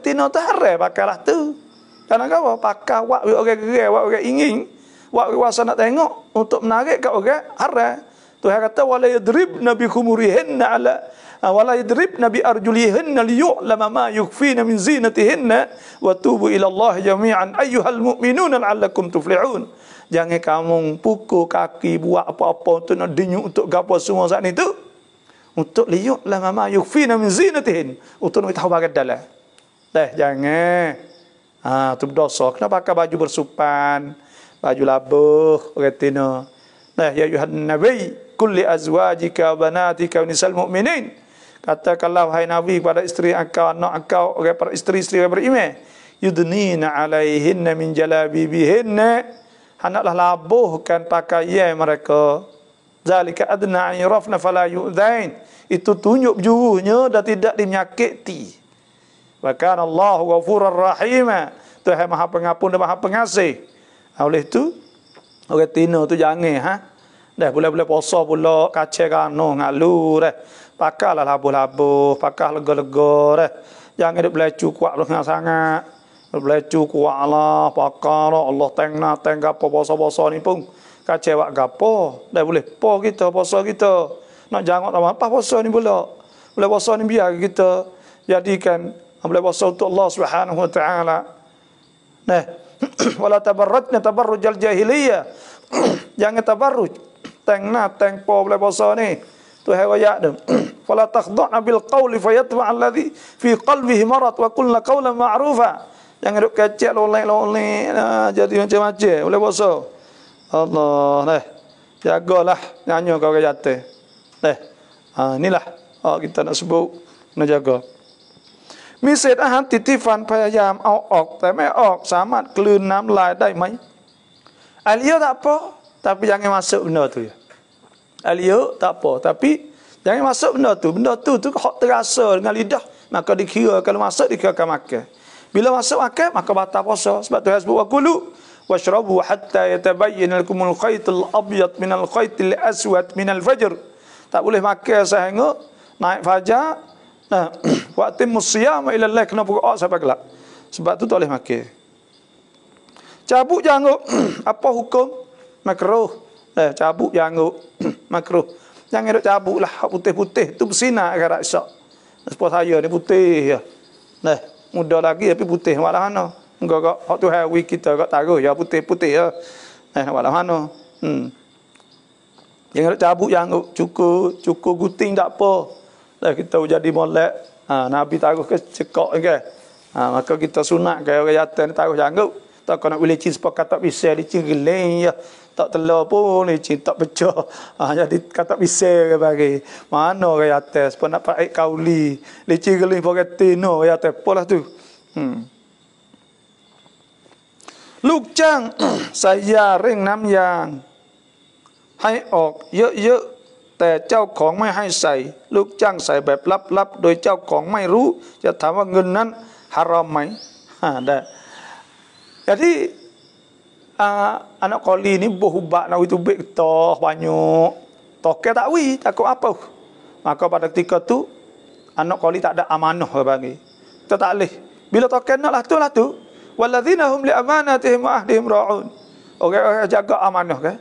tino tu haram pakailah tu karena apa? Pakai wak orang gerai, wak orang ingin, wak kuasa nak tengok untuk menarik kat orang haram. Tuhan kata wala yadribna bi khumurihinna ala wala yadribna bi arjulihinna liyu'lama ma yukhfina min zinatihinna wa tubu ila Allah jami'an ayyuhal mu'minuna la'allakum tuflihun. Jangan kamu pukul kaki buat apa-apa untuk nak denyuk untuk gapo semua saat itu. Untuk liyu'lama ma yukhfina min zinatihin. Untuk nak tahu bagai dalam. Jangan tu berdosa. Kena pakai baju bersupan, baju labuh, orang tino. Ya ayuhan nabi, kulli azwajika wa banatika wa nisal mu'minin. Katakanlah wahai Nabi kepada isteri engkau, anak engkau, orang para isteri-isteri yang beriman, yudnina alaihinna min jalabibihinna. Hendaklah labuhkan pakaian mereka. Zalika adna an yurafna fala yu'dzain. Itu tunjuk juruhnya dan tidak dimenyakiti. Wa kana Allahu ghafurur rahim. Tuhan Maha Pengampun dan Maha Pengasih. Oleh itu orang tino tu jangan boleh puasa pula kacau kano ngalu pakailah labuh-labuh, pakai lega-lega jangan duk belecu kuat dengan sangat. Belecu kuat lah, pakai Allah teng gapo puasa-puasa ni pun kacau wak gapo. Dah boleh kita puasa kita. Nak jangan apa puasa ni pula. Boleh puasa ni biar kita jadikan boleh puasa untuk Allah Subhanahu wa taala. Wala tabarrujna tabarrujal jahiliyah. Jangan tabarruj. Teng po boleh puasa ni. Tu hari raya tu. fala takhda'na bil qawli fayatma' alladhi fi qalbihi marad wa qulna qawlan ma'rufa. Jangan duk kecek lolek-lolek jadi macam-macam boleh puasa. Allah dah. Jagalah nyanyi kau ke jatuh. Dah. Inilah kita nak sebut nak jaga. มีเศษอาหารติดที่ฟันพยายามเอาออกแต่ไม่ออกสามารถกลืนน้ำลายได้ไหม Alio tak apa tapi jangan masuk benda tu. Alio tak apa tapi jangan masuk benda tu hak terasa dengan lidah maka dikira kalau masuk dikirakan makan. Bila masuk makan maka batal puasa sebab tu hasbu wa kulu washrabu hatta yatabayyana lakumul khaytul abyad minal khaytil aswad minal fajr. Tak boleh makan sehingga naik fajar. Nah, waktu musyam ila Allah kena berdoa sampai gelap. Sebab tu tak boleh makan. Cabut janggut apa hukum? Makruh. Cabut janggut makruh. Jangan duk cabutlah putih-putih tu bersinar akhirat isyak. Sebab saya ni putih ya. Nah, muda lagi tapi putih walau mana. Engkau hak tu hawi kita kau taruh ya putih-putih ya. Walau mana. Jangan duk cabut janggut, cukur guting tak apa. Kita jadi molek Nabi taruh ke cekok ke maka kita sunat ke orang jatuh ni taruh janggut tak kena boleh licin sepakat tak bisa licin geleng ya tak telur pun licin tak pecah jadi kata bisa ke bagi mana orang jatuh sebab nak pakai kauli licin geleng pakai tino orang jatuh apalah tu Luk chang ใส่ยาเร่งน้ำยางให้ออกเยอะแต่เจ้าของไม่ให้ใส่ลูกจ้างใส่แบบลับๆโดยเจ้าของไม่รู้จะถามว่าเงินนั้นฮารอมไหมได้ jadi anak koli ni berhubak nak itu baik toh banyak toke tak wi takut apa maka pada ketika tu anak koli tak ada amanah bagi kita tak boleh bila toke nak lah tu walladzina hum li amanatihim wa ahdihim ra'un orang jaga amanah kan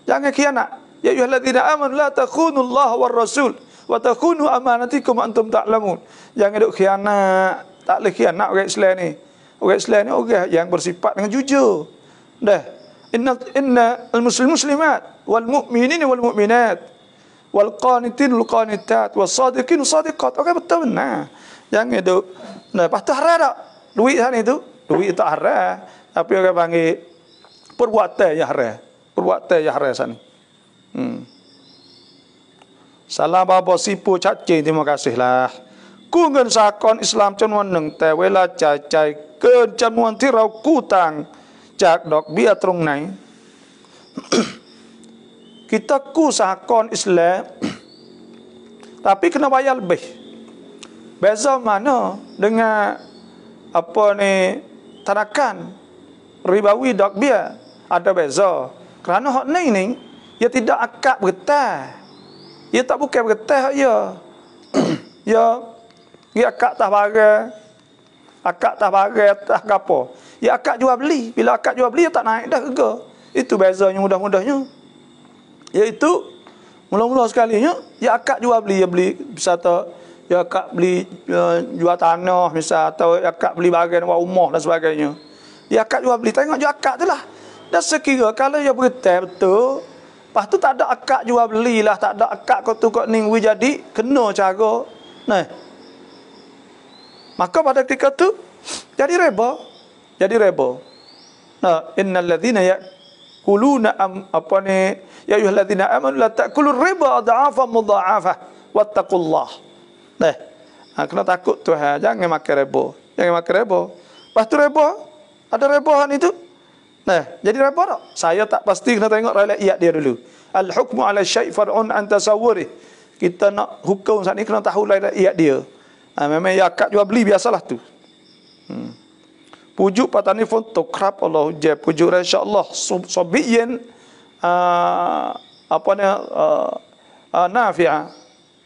jangan khianat. Ya ayyuhalladzina amanu la takhunu Allah war rasul wa takhunu amanatikum antum ta'lamun. Jangan duk khianat, tak boleh khianat orang Islam ni. Orang Islam ni orang yang bersifat dengan jujur. Dah. Inna al-muslimat wal mu'minin wal mu'minat wal qanitin wal qanitat was sadiqin sadiqat. Okey betul benar. Jangan duk lepas tu haram tak? Duit sana itu, duit tak haram. Tapi orang panggil perbuatan yang haram. Perbuatan yang haram sana. Salam bapa sipu cacing terima kasihlah กู้เงินสหกรณ์อิสลามจำนวนหนึ่งแต่เวลาจ่ายเกินจำนวนที่เรากู้ตังจากดอกเบี้ยตรงไหน kita กู้สหกรณ์อิสลาม tapi kena bayar lebih beza mana dengan apa ni tanakan ribawi dok บี้ย ada beza kerana hak ni ia tidak akad bergetah. Ia tak bukan bergetah ya. Ya akad tak barang. Akad tak barang tak apa. Ia akad jual beli. Bila akad jual beli ia tak naik dah harga. Itu bezanya mudah-mudahnya. Iaitu mula-mula sekalinya ia akad jual beli, ia beli misal ia akad beli jual tanah misal atau akad beli barang rumah dan sebagainya. Ia akad jual beli tengok je akad tu lah. Dan sekira kalau ia bergetah betul lepas tu tak ada akad jual beli lah, tak ada akad kau tu kau ningwi jadi kena cara. Nah. Maka pada ketika tu jadi riba. Jadi riba. Nah, innal ladzina yaquluna apa ni ya ayyuhalladzina amanu la ta'kulur riba adha'afan mudha'afah wattaqullah. Nah. Kena takut Tuhan, jangan makan riba. Jangan makan riba. Lepas tu riba, ada ribahan itu. Nah, jadi riba tak? Saya tak pasti kena tengok rakyat dia dulu. Al-hukmu ala syai' far'un an tasawwurih. Kita nak hukum saat ni kena tahu rakyat dia. Memang ya akad jual beli biasalah tu. Pujuk patani fotograf Allah hujab pujuk insya-Allah sabiyin apa ni nafi'a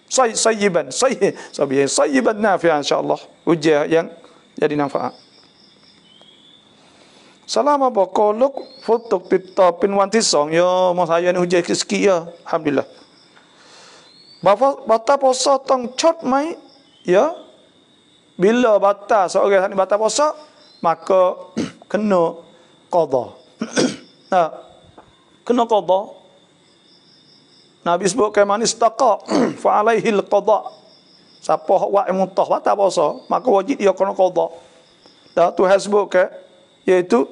sayyiban sabiyin sayyiban nafi'a insya-Allah hujah yang jadi manfaat. Selama bokolok foto pita pin wanที่2 ya mak saya ni hujai sikit ya alhamdulillah. Batal puasa tong chot mai ya. Bila batal seorang ni batal puasa maka kena qada. Kena qada. Nabi sebut ke man istaqa fa alaihi alqada. Siapa hak buat mutah batal puasa, maka wajib dia kena qada. Dah Tuhan sebut ke iaitu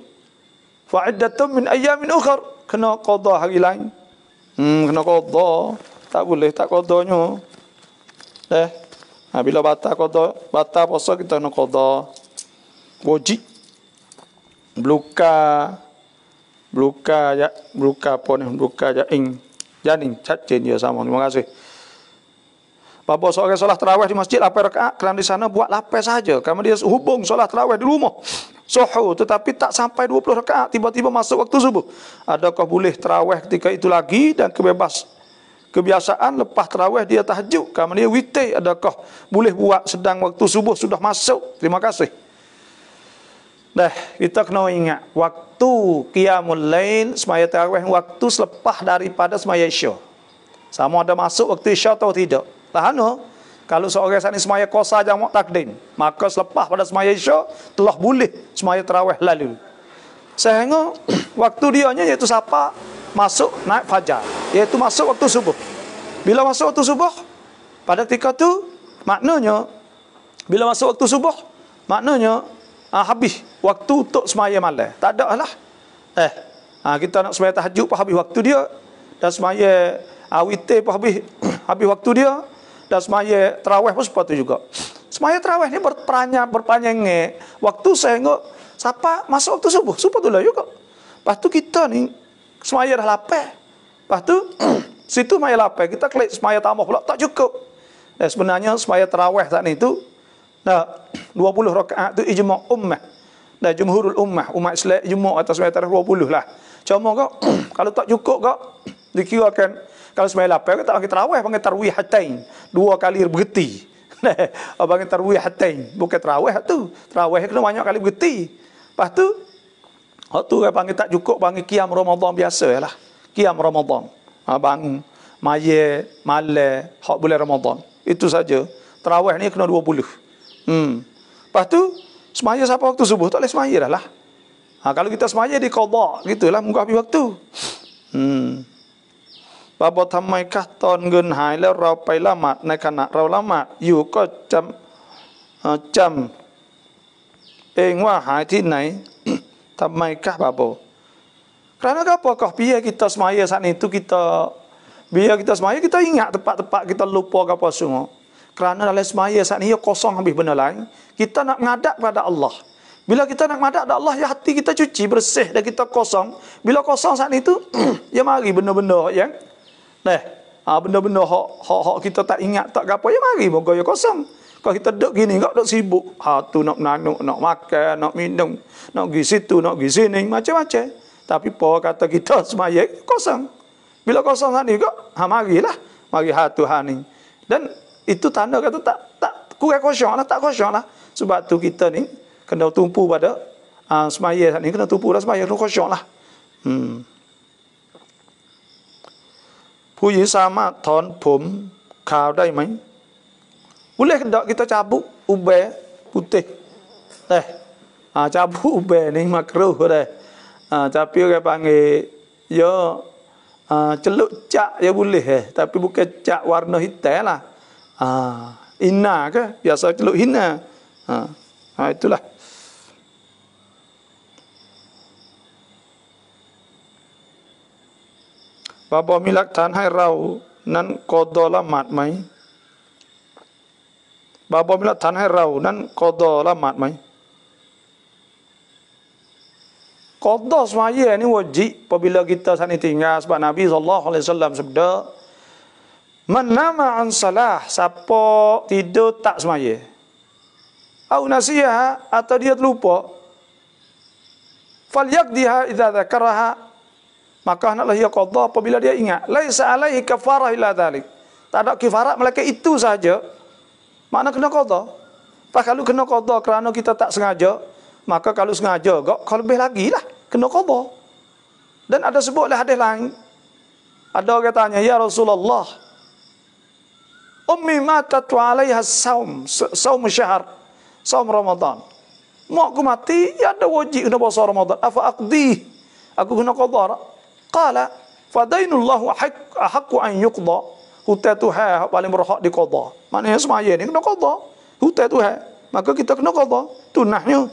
fa iddatun min ayyamin ukhar, kena qada hari lain. Kena qada. Tak boleh tak qadanya. Bila batal puasa kita kena qada. Wajib. Beluka apa ni? Beluka janing cacin dia sama. Terima kasih. Bapa seorang solat tarawih di masjid 8 rakaat, kerana di sana buat 8 saja. Kerana dia hubung solat tarawih di rumah. Suhu tetapi tak sampai 20 rakaat, tiba-tiba masuk waktu subuh. Adakah boleh tarawih ketika itu lagi dan kebiasaan lepas tarawih dia tahajud? Kerana dia witir, adakah boleh buat sedang waktu subuh sudah masuk? Terima kasih. Kita kena ingat waktu qiyamul lail semaya tarawih waktu selepas daripada semaya isya. Sama ada masuk waktu isya atau tidak. Lahana kalau seorang saat ini semaya qasar jamak takdim, maka selepas pada semaya isya telah boleh semaya tarawih lalu. Sehingga waktu dianya iaitu siapa masuk naik fajar, iaitu masuk waktu subuh. Bila masuk waktu subuh, pada ketika tu maknanya bila masuk waktu subuh maknanya habis waktu untuk semaya malam. Tak ada lah. Kita nak semaya tahajud pun habis waktu dia, dan semaya witir pun habis waktu dia, dan semaya tarawih pun seperti juga. Semaya tarawih ni berpanjang waktu sehingga siapa masuk waktu subuh tu lah juga. Lepas tu kita ni semaya dah lapar. Lepas tu situ semaya lapar, kita klik semaya tambah pula tak cukup. Dan sebenarnya semaya tarawih saat ni tu 20 rakaat tu ijma' ummah. Dan jumhurul ummah Islam ijma' atas semaya tarawih 20 lah. Cuma kau kalau tak cukup kau dikirakan kalau sembahyang lapar kita panggil tarawih, panggil tarwih hatain, 2 kali berhenti. Panggil tarwih hatain, bukan tarawih tu. Tarawih kena banyak kali berhenti. Lepas tu kan panggil tak cukup, panggil qiyam Ramadan biasalah. Qiyam Ramadan. Bangun maya malam hak bulan Ramadan. Itu saja. Tarawih ni kena 20. Lepas tu semaya sampai waktu subuh tak boleh semaya dah lah. Kalau kita semaya di qada, gitulah muka habis waktu. Bapa thamai kah ton gun hai แล้วเราไปละหมาดในขณะเราละหมาดอยู่ก็จำเองว่าหายที่ไหน thamai kah bapa? Kerana apakah biar kita semaya saat itu biar kita semaya kita ingat tempat-tempat kita lupa apa semua. Kerana dalam semaya saat ini kosong habis benda lain, kita nak ngadap pada Allah. Bila kita nak ngadap pada Allah, ya hati kita cuci bersih dan kita kosong. Bila kosong saat itu, ya mari benda-benda yang benda-benda hak kita tak ingat tak apa, ya mari moga ya kosong. Kalau kita duduk gini kau duduk sibuk, tu nak menanuk, nak makan, nak minum, nak pergi situ, nak pergi sini, macam-macam. Tapi kata kita semaya kosong. Bila kosong saat ni kau, marilah, mari Tuhan ni. Dan itu tanda kata tak kurang kosong lah, tak kosong lah. Sebab tu kita ni kena tumpu pada semaya saat ni, kena tumpu dah semaya, kena kosong lah. ผู้หญิงสามารถถอนผมขาวได้ไหม boleh tak kita cabut ubah putih? Cabut ubah ni makruh dah. Tapi orang panggil ya celuk cak ya boleh tapi bukan cak warna hitam lah. Hina ke? Biasa celuk hina. Itulah. Bapaมีหลักฐานให้เรานั้นกอดอละหมาดไหม Bapaมีหลักฐานให้เรานั้นกอดอละหมาดไหม Qada semaya ni wajib apabila kita saat ni tinggal, sebab Nabi SAW sabda, man nama an salah, siapa tidur tak semaya, au nasiha atau dia terlupa, falyaqdiha idza dzakaraha, maka hendaklah ia qada apabila dia ingat. Laisa alaihi kafarah illa dzalik, tak ada kifarat melainkan itu saja. Makna kena qada. Kalau kena qada kerana kita tak sengaja, maka kalau sengaja kalau lebih lagi lah kena qada. Dan ada sebutlah hadis lain, ada orang tanya, ya Rasulullah, ummi matat wa alaiha saum syahr, saum Ramadan, mak aku mati, ya ada wajib kena puasa Ramadan, afa aqdi, aku kena qada? Qala Fadainullahu haqqu an yuqda. Hutang Tuhan hak paling berhak diqada. Maknanya semaya ni kena qada. Hutang Tuhan, maka kita kena qada. Tunahnya.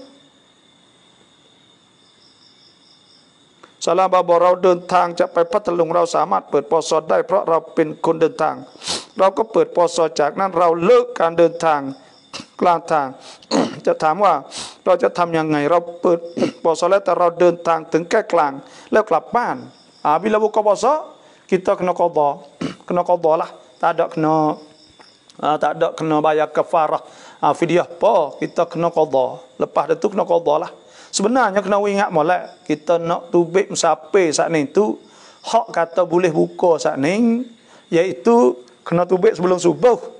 Salam babo เราเดินทางจะไปพัทลุงเราสามารถเปิดปสได้เพราะเราเป็นคนเดินทางเราก็เปิดปสจากนั้นเราเลิกการเดินทางกลางทาง จะถามว่าเราจะทำยังไงเราเปิดปสแล้วแต่เราเดินทางถึงแค่กลางแล้วกลับบ้านbila buka puasa kita kena qada kena qada lah tak ada kena bayar kafarah fidyah apa kita kena qada lepas itu kena qada lah. Sebenarnya kena ingat molek kita nak tubik musafir saat ni tu hak kata boleh buka saat ni iaitu kena tubik sebelum subuh.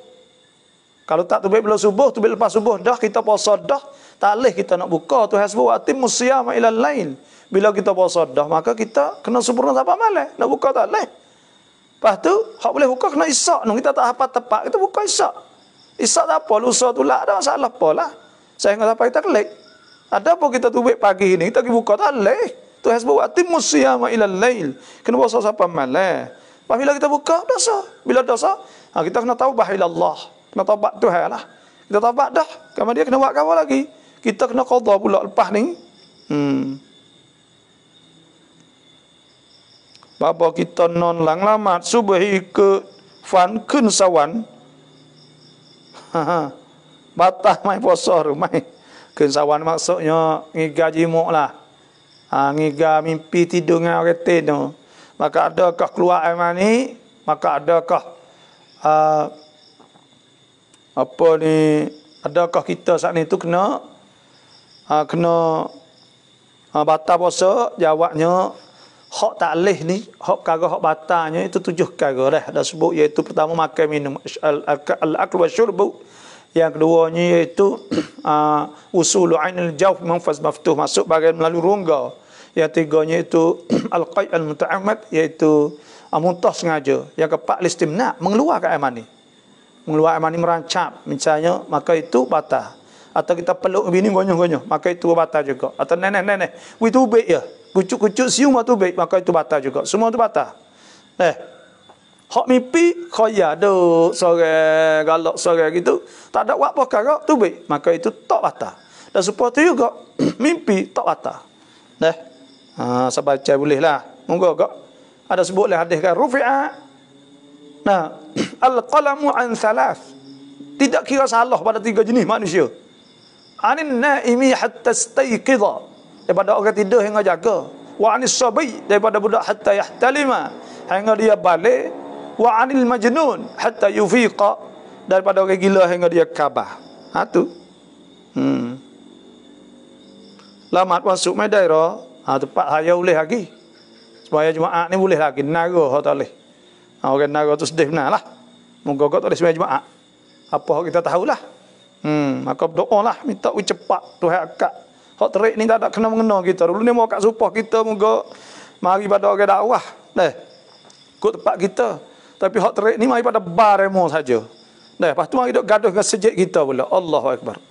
Kalau tak tubik sebelum subuh, tubik lepas subuh dah kita puasa dah, tak leh kita nak buka. Tuhan sebut atimmus siyama ilal lail. Bila kita puasa dah maka kita kena sempurna sampai malam. Nak buka tak leh. Lepas tu hak boleh buka kena isyak nu kita tak hafal tepat kita buka isyak. Isyak tak apa lusa tu lah ada masalah apalah. Saya enggak sampai tak leh. Ada apa kita tubik pagi ni, kita pergi buka tak leh. Tuhan sebut atimmus siyama ilal lail. Kena puasa sampai malam. Apabila kita buka dosa. Bila dosa, kita kena taubat ila Allah. Kena taubat Tuhan lah. Kita taubat dah. Kemudian dia kena buat apa lagi? Kita kena qada pula lepas ni. Bapa kita non lang lamat subuhi ke fan kun sawan. Batah mai puasa rumai. Kun sawan maksudnya ngiga jimuk lah. Ngiga mimpi tidur dengan orang tidur. Maka adakah keluar air mani? Maka adakah apa ni? Adakah kita saat ni tu kena batal puasa? Jawabnya hak taklih ni, hak perkara hak batalnya itu 7 perkara dah. Dah sebut iaitu pertama makan minum al-akl wa syurbu. Yang keduanya iaitu usulu ainil jawf manfaz maftuh masuk bagian melalui rongga. Yang tiganya itu al-qai' al-muta'ammad iaitu muntah sengaja. Yang keempat listimna mengeluarkan air mani. Mengeluarkan air mani merancap misalnya maka itu batal. Atau kita peluk bini gonyoh-gonyoh maka itu batal juga. Atau nenek-nenek we tubik ya. Kucuk-kucuk siung tubik maka itu batal juga. Semua itu batal. Hak mimpi khoya duk sore galak sore gitu. Tak ada buat apa perkara tubik maka itu tak batal. Dan supaya tu juga mimpi tak batal. Saya baca boleh lah. Monggo kak. Ada sebut lah hadis kan rufi'a. Al-qalamu an thalath. Tidak kira salah pada 3 jenis manusia. Anin naimi hatta stayqidha. Daripada orang tidur hingga jaga. Wa anis sabi daripada budak hatta yahtalima hingga dia balik. Wa anil majnun hatta yufiqa daripada orang gila hingga dia kabah. Tu. Lamat masuk Medaira, tempat haya boleh lagi. Supaya Jumaat ni boleh lagi nara tak boleh. Orang nara tu sedih benar lah. Moga kau tak boleh sembahyang Jumaat. Apa kita tahulah. Maka berdoalah minta cepat Tuhan akak. Hak terik ni tak ada kena mengena kita. Dulu ni mau kat supah kita moga mari pada orang dakwah. Ikut tempat kita. Tapi hak terik ni mari pada bar remo saja. Lepas tu mari duk gaduh dengan sejid kita pula. Allahu Akbar.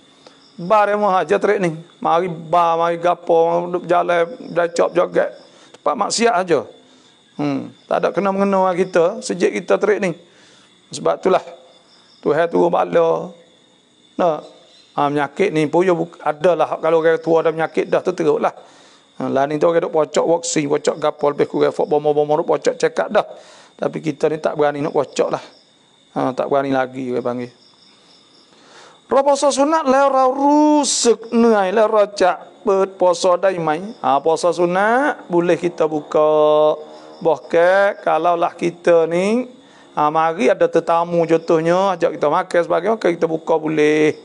Bar remo saja terik ni. Mari bar, mari gapo, duk jalan, dacop joget. Tempat maksiat saja. Tak ada kena mengena kita, sejid kita terik ni. Sebab itulah Tuhan turun bala. Penyakit ni pun adalah kalau orang tua ada penyakit dah tu teruklah. Lah ni tu orang duk pocok vaksin, pocok gapo lebih kurang fok bomo-bomo duk pocok check up dah. Tapi kita ni tak berani nak pocok lah. Tak berani lagi orang panggil. Puasa sunat lera rusuk nuai lera cak puasa dai mai. Puasa sunat boleh kita buka bahkan kalau lah kita ni mari ada tetamu contohnya ajak kita makan sebagainya kita buka boleh.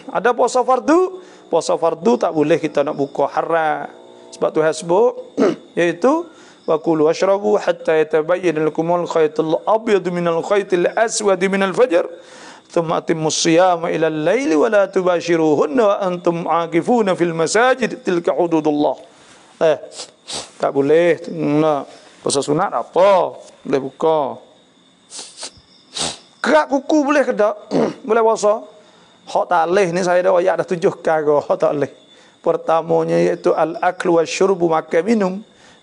Ada puasa fardu tak boleh kita nak buka haram. Sebab Tuhan sebut iaitu wa kulu washrabu hatta yatabayyana lakumul khaytul abyadu minal khaytil aswadi minal fajr thumma atimmus siyama ila al-laili wa la tubashiruhunna wa antum aakifuna fil masajid tilka hududullah. Tak boleh nak puasa sunat apa boleh buka. Kerak kuku boleh ke tak? Boleh puasa. Hak tak boleh ni saya dah ayat dah 7 perkara hak tak boleh. Pertamanya iaitu al-aklu wasyurbu makan minum.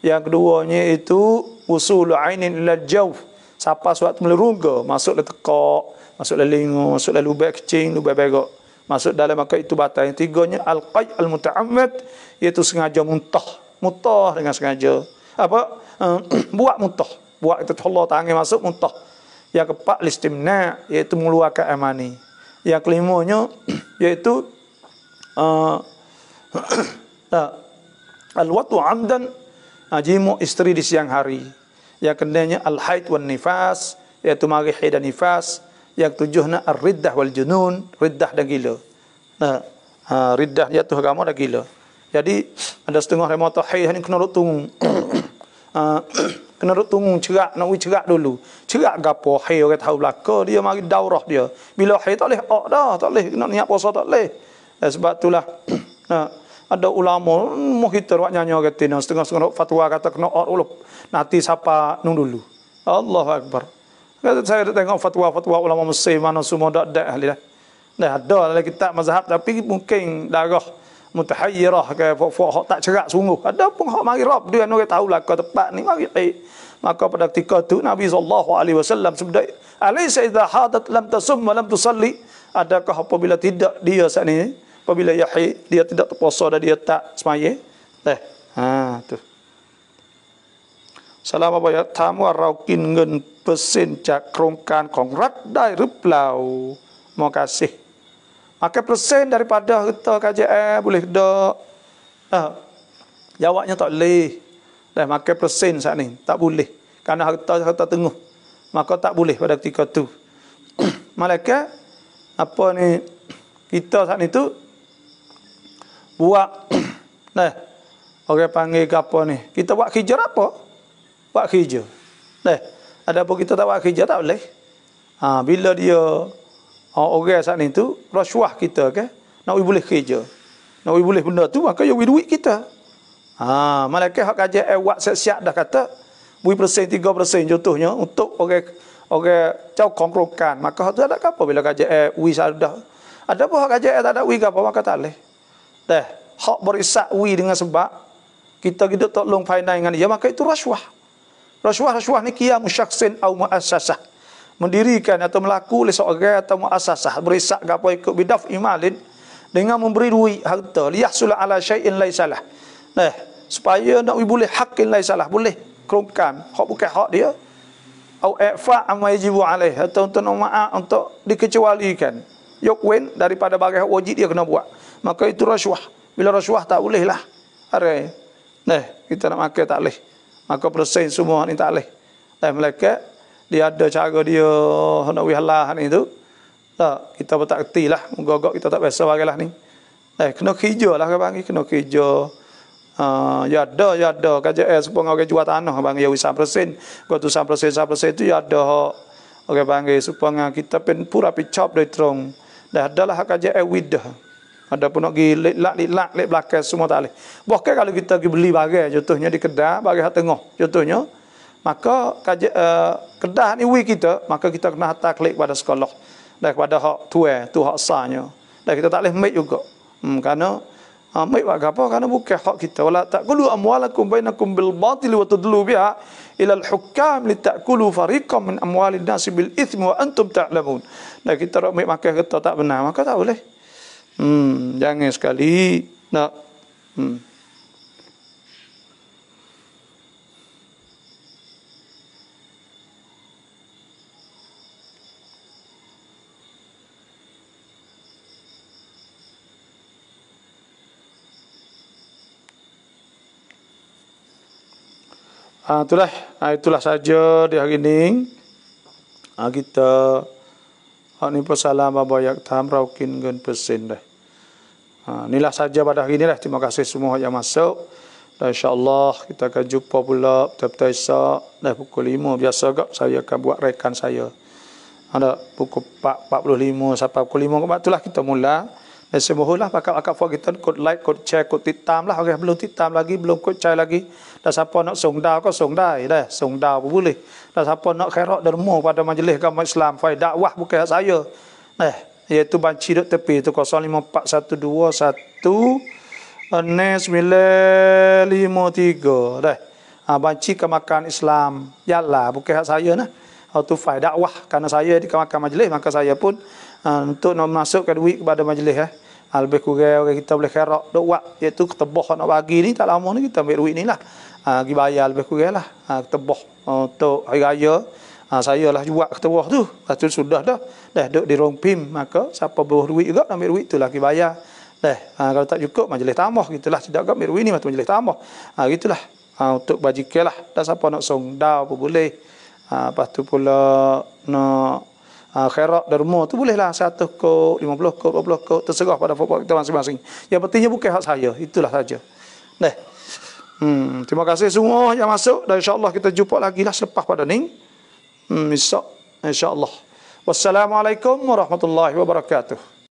Yang keduanya itu usulu ainin ila jawf. Siapa suatu melerungga, masuk le tekak, masuk le lingu, masuk le lubang kecing, lubang begok. Masuk dalam maka itu batal. Yang tiganya al-qay' al-muta'ammad, iaitu sengaja muntah. Muntah dengan sengaja. Buat muntah. Buat itu Allah tangan masuk muntah. Yang keempat listimna, iaitu mengeluarkan air mani. Yang kelimanya iaitu al-watu amdan, jimu isteri di siang hari. Yang keduanya al-haid wan nifas, iaitu mari haid dan nifas. Yang tujuhna ar-riddah wal junun, riddah dan gila. Riddah jatuh agama dan gila. Jadi ada setengah remoto haid ni kena duk tunggu. Kena duk tunggu cerak, nak cerak dulu. Cerak gapo haid orang tahu belaka dia mari daurah dia. Bila haid tak leh dah, tak leh nak niat puasa tak leh. Sebab itulah ada ulama muhitar wak nyanyi kata ni setengah-setengah fatwa kata kena dulu. Nanti siapa nung dulu. Allahu akbar. Kata saya tengok fatwa-fatwa ulama Mesir mana semua dak ahli dah. Dah ada dalam kitab mazhab tapi mungkin darah mutahayyirah ke hak tak cerak sungguh. Ada pun hak mari rab dia orang tahu lah ke tepat ni mari. Maka pada ketika tu Nabi SAW sebut alaysa idza hadat lam tasum wa lam tusalli. Adakah apabila tidak dia saat ni apabila yahid dia tidak terpuasa dan dia tak semaya. Tu. Selama bayar tamu เรากินเงินเปอร์เซ็นต์จากโครงการของรัฐได้หรือเปล่า Terima kasih. Maka persen daripada kita KJR boleh tak? Jawabnya tak boleh. Dah maka persen saat ni tak boleh. Kerana harta tengah. Maka tak boleh pada ketika tu. Malaikat apa ni kita saat ni tu buat orang panggil apa ni? Kita buat kerja apa? Buat kerja. Ada apa kita tak buat kerja tak boleh. Bila dia orang saat ni tu rasuah kita ke nak boleh kerja. Nak boleh benda tu maka dia duit kita. Malaikat hak kaji buat siap dah kata bui persen 3% contohnya untuk orang cakong rokan maka hak tu ada apa bila kaji wi sudah. Ada apa hak kaji tak ada wi apa maka tak boleh. Hak berisak wi dengan sebab kita tolong finance dengan dia maka itu rasuah. Rasuah ni qiyam syakhsin atau muassasah. Mendirikan atau melaku oleh seorang atau muassasah berisak gapo ikut bidaf imalin dengan memberi duit harta liyahsul ala syai'in laisalah. Supaya nak boleh hakin laisalah boleh kerongkan hak bukan hak dia au ifa amma yajibu alaih atau untuk maaf untuk dikecualikan yukwen daripada barang wajib dia kena buat. Maka itu rasuah. Bila rasuah tak boleh lah. Kita nak makan tak boleh. Maka persen semua ni tak boleh. Malaikat dia ada cara dia nak wihalah ni tu. Kita pun tak kerti lah. Moga-moga kita tak biasa bagaimana ni. Kena kerja lah kan panggil. Kena kerja. Ya ada. KJL supaya orang jual tanah panggil. Ya 1%. Kau tu 1% tu ya ada. Orang panggil supaya kita pun pura picap dari terong. Dah adalah KJL widah. Ada pun nak pergi lek belakang semua tak boleh. Bahkan kalau kita pergi beli barang contohnya di kedai barang hak tengah contohnya maka kedah ni wi kita maka kita kena hantar klik pada sekolah dan kepada hak tuan tu hak sahnya dan kita tak boleh make juga kerana make buat apa kerana bukan hak kita wala taqulu amwalakum bainakum bil batil wa tudlu biha ila al hukam li ta'kulu fariqan min amwalin nas bil ithmi wa antum ta'lamun. Dan kita nak make makan kita tak benar maka tak boleh. Jangan sekali nak itulah saja di hari ini kita ni pesalam babayak tam raukin gen persen dah. Inilah saja pada hari ini dah. Terima kasih semua yang masuk. Dan insya-Allah kita akan jumpa pula betul-betul esok dah pukul 5 biasa gak saya akan buat rekan saya. Ada pukul 4.45 sampai pukul 5 itulah kita mula. Dan semogalah pakak-pakak kita kod like, kod share, kod titam lah. Orang belum titam lagi, belum kod share lagi. Dan siapa nak song dao ko song dai dah, song dao pun boleh. Dan siapa nak khairat derma pada majlis agama Islam, fai dakwah bukan saya. Iaitu banci duk tepi tu 054121 953 dah. banci ke makan Islam. Yalah, bukan hak saya nah. Tu fai dakwah kerana saya di makan majlis, maka saya pun untuk nak masukkan duit kepada majlis lebih kurang orang kita boleh kerak duk buat iaitu ketebah nak bagi ni tak lama ni kita ambil duit ni lah. Pergi bayar lebih kurang lah. Ketebah untuk hari raya. Saya lah buat ketebah tu. Lepas tu sudah dah duk di rompim, maka siapa bawa duit juga ambil duit tu lah pergi bayar. Kalau tak cukup majlis tambah gitulah, tidak ambil duit ni majlis tambah. Gitulah. Untuk bajikan lah. Dan siapa nak songdau pun boleh. Lepas tu pula nak khairat derma tu boleh lah 100 kod, 50 kod, 20 kod, terserah pada pokok kita masing-masing. Yang pentingnya bukan hak saya, itulah saja. Terima kasih semua yang masuk dan insya-Allah kita jumpa lagi lah selepas pada ni. Insya-Allah. Wassalamualaikum warahmatullahi wabarakatuh.